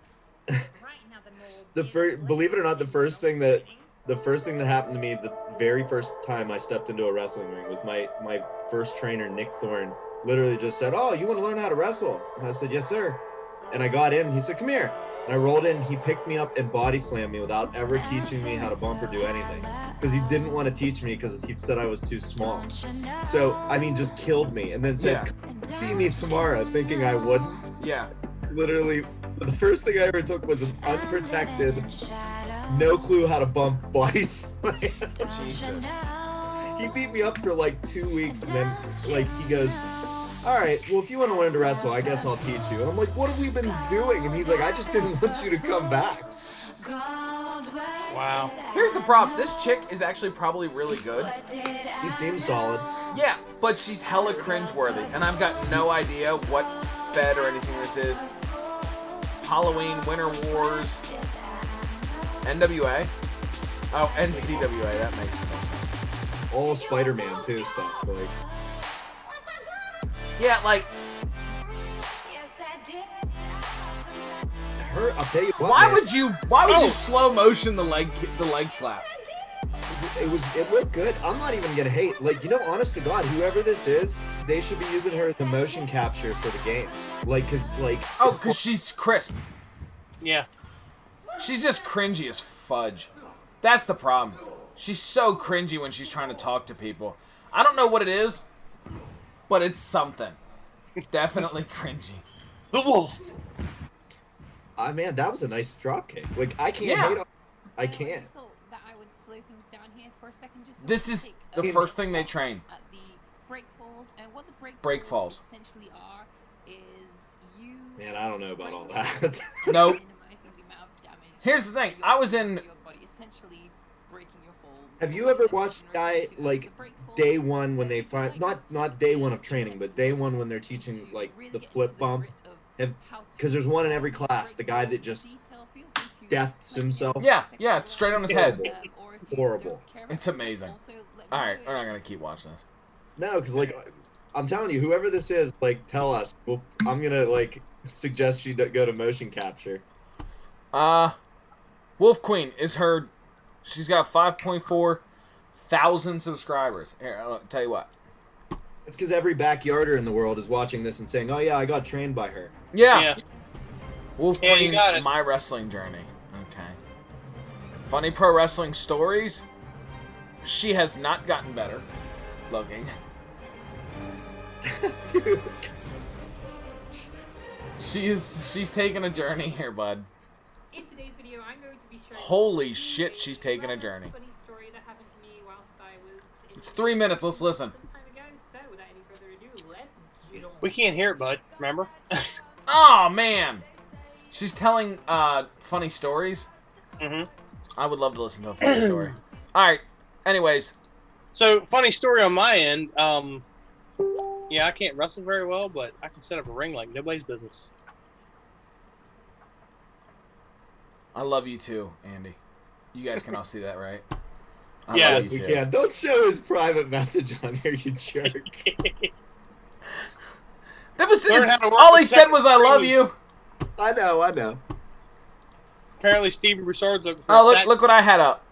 C: Believe it or not, the first thing that happened to me the very first time I stepped into a wrestling ring was my first trainer, Nick Thorne, literally just said, "Oh, you want to learn how to wrestle?" And I said, "Yes, sir." And I got in. He said, "Come here." And I rolled in. He picked me up and body slammed me without ever teaching me how to bump or do anything, because he didn't want to teach me because he said I was too small. So I mean, just killed me, and then said, "Come see me tomorrow," thinking I wouldn't.
A: Yeah.
C: It's literally the first thing I ever took was an unprotected, no clue how to bump body slam.
A: Jesus.
C: He beat me up for like 2 weeks, and then like he goes, "All right, well if you want to learn to wrestle, I guess I'll teach you." And I'm like, "What have we been doing?" And he's like, "I just didn't want you to come back."
B: Wow.
A: Here's the problem. This chick is actually probably really good.
C: He seems solid.
A: Yeah, but she's hella cringeworthy, and I've got no idea what Fed or anything this is. Halloween, Winter Wars, NWA. Oh, NCWA. That makes sense.
C: All Spider-Man too stuff. Like,
A: Yeah, like,
C: her, I'll tell you what.
A: why
C: man,
A: would you slow motion the leg slap?
C: it looked good. I'm not even gonna hate. Like, you know, honest to God, whoever this is, they should be using her as the motion capture for the games. Like, cause like.
A: Oh, because she's crisp.
B: Yeah.
A: She's just cringy as fudge. That's the problem. She's so cringy when she's trying to talk to people. I don't know what it is, but it's something. Definitely cringy.
B: The wolf.
C: Man, that was a nice drop kick. Like, I can't
A: Yeah.
C: hate on. I can't.
G: That I would slow things down here for a second, just so
A: This
G: we
A: is
G: take
A: the
G: a
A: first
G: look
A: thing they
G: at
A: train.
G: the break falls, and what the
A: Break falls.
G: essentially are is you.
C: Man, I don't know about all that.
A: Nope.
G: minimizing the amount of damage
A: Here's the thing.
G: you're
A: I was
G: doing
A: in.
G: to your body, essentially breaking your fall.
C: Have you ever watched a guy
G: To
C: like
G: the break falls,
C: day one when they
G: if you
C: find
G: like
C: not day one of training, but day one when they're teaching like
G: really
C: the
G: get
C: flip
G: into
C: bump?
G: grit of
C: Have
G: how to
C: because there's one in every
G: break
C: class. The guy that just
G: detail, feel free to
C: deaths
G: let me
C: himself.
G: know.
A: Yeah, yeah, it's straight on his head.
G: Or if you
C: Horrible.
G: don't care about
A: It's
G: it,
A: amazing.
G: also let me
A: All right,
G: know
A: we're not gonna keep watching this.
C: No, because like I'm telling you, whoever this is, like tell us. Well, I'm gonna like suggest you go to motion capture.
A: Wolf Queen is her. She's got 5.4 thousand subscribers. Here, I'll tell you what.
C: It's because every backyarder in the world is watching this and saying, "Oh yeah, I got trained by her."
A: Yeah.
B: Yeah.
A: Wolf
B: Yeah, you
A: Queen,
B: got it.
A: my wrestling journey. Okay. Funny pro wrestling stories. She has not gotten better looking.
C: Dude.
A: She's taking a journey here, bud.
H: In today's video, I'm going to be sharing.
A: Holy shit, she's taking a journey.
H: Funny story that happened to me whilst I was.
A: It's 3 minutes. Let's listen.
H: Some time ago. So, without any further ado, let's get on.
B: We can't hear it, bud. Remember?
A: Oh man, she's telling funny stories.
B: Mm-hmm.
A: I would love to listen to a funny story. All right. Anyways,
B: So, funny story on my end. Yeah, I can't wrestle very well, but I can set up a ring like nobody's business.
A: I love you too, Andy. You guys can all see that, right? I
B: Yeah.
A: love
C: Yes,
A: you
C: we
A: too.
C: can. Don't show his private message on here, you jerk.
A: That was
B: Learn how to work
A: all
B: the
A: he said was "I
B: second
A: love
B: screen."
A: you."
C: I know.
B: Apparently, Steve Broussard's looking for
A: Oh,
B: a sack.
A: look what I had up.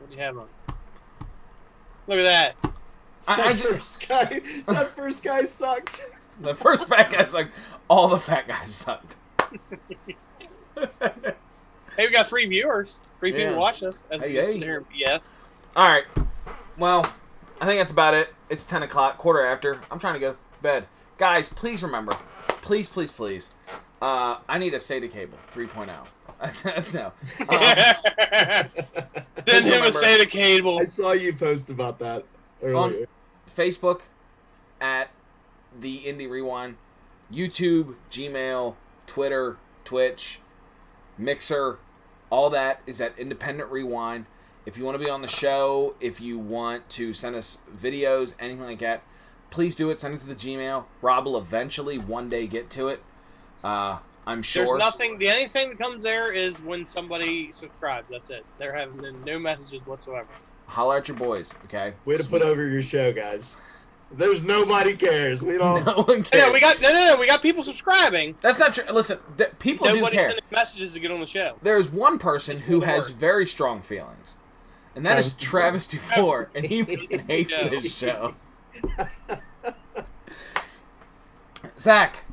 B: What do you have on? Look at that.
C: That first guy sucked.
A: The first fat guy sucked. All the fat guys sucked.
B: Hey, we got 3 viewers. 3
A: Yeah.
B: people watch us. As we
A: Hey,
B: just
A: hey.
B: sit here and BS.
A: All right. Well, I think that's about it. It's 10 o'clock, quarter after. I'm trying to go to bed. Guys, please remember, please, please, please. I need a SATA cable 3.0. No.
B: Send him a
A: remember-
B: SATA cable.
C: I saw you post about that earlier.
A: On Facebook at the Indie Rewind, YouTube, Gmail, Twitter, Twitch, Mixer, all that is at Independent Rewind. If you want to be on the show, if you want to send us videos, anything like that, please do it. Send it to the Gmail. Rob will eventually one day get to it. I'm sure.
B: There's nothing. The only thing that comes there is when somebody subscribes. That's it. There have been no messages whatsoever.
A: Holler at your boys, okay?
C: Way to put over your show, guys. There's nobody cares. We don't.
A: No one cares.
B: No, we got we got people subscribing.
A: That's not true. Listen, people
B: Nobody
A: do care.
B: sending messages to get on the show.
A: There's one person
B: Just
A: who
B: go to
A: has
B: work.
A: very strong feelings, and that is Travis Dufour, and he hates
B: Yeah.
A: this show. Zach,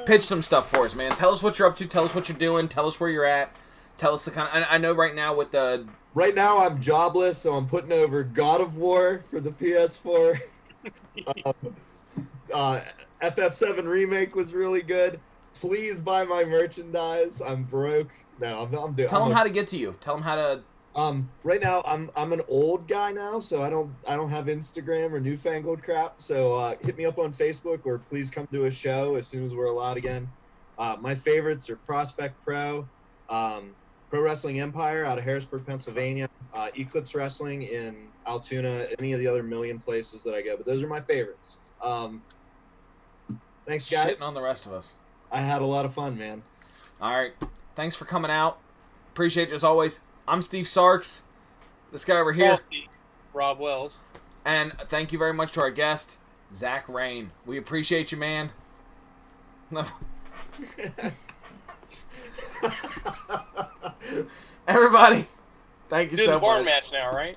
A: pitch some stuff for us, man. Tell us what you're up to. Tell us what you're doing. Tell us where you're at. Tell us the kind of... I know right now with the...
C: Right now, I'm jobless, so I'm putting over God of War for the PS4. FF7 Remake was really good. Please buy my merchandise. I'm broke. No, I'm doing.
A: Tell them how to get to you. Tell them how to...
C: Right now, I'm an old guy now, so I don't have Instagram or newfangled crap. So hit me up on Facebook, or please come to a show as soon as we're allowed again. My favorites are Prospect Pro, Pro Wrestling Empire out of Harrisburg, Pennsylvania, Eclipse Wrestling in Altoona, any of the other million places that I go. But those are my favorites. Thanks, guys.
A: Shitting on the rest of us.
C: I had a lot of fun, man.
A: All right. Thanks for coming out. Appreciate you as always. I'm Steve Sarks. This guy over here.
B: Rob Wells.
A: And thank you very much to our guest, Zach Rayne. We appreciate you, man. Everybody, thank you
B: Doing
A: so
B: the barn
A: much.
B: match now, right?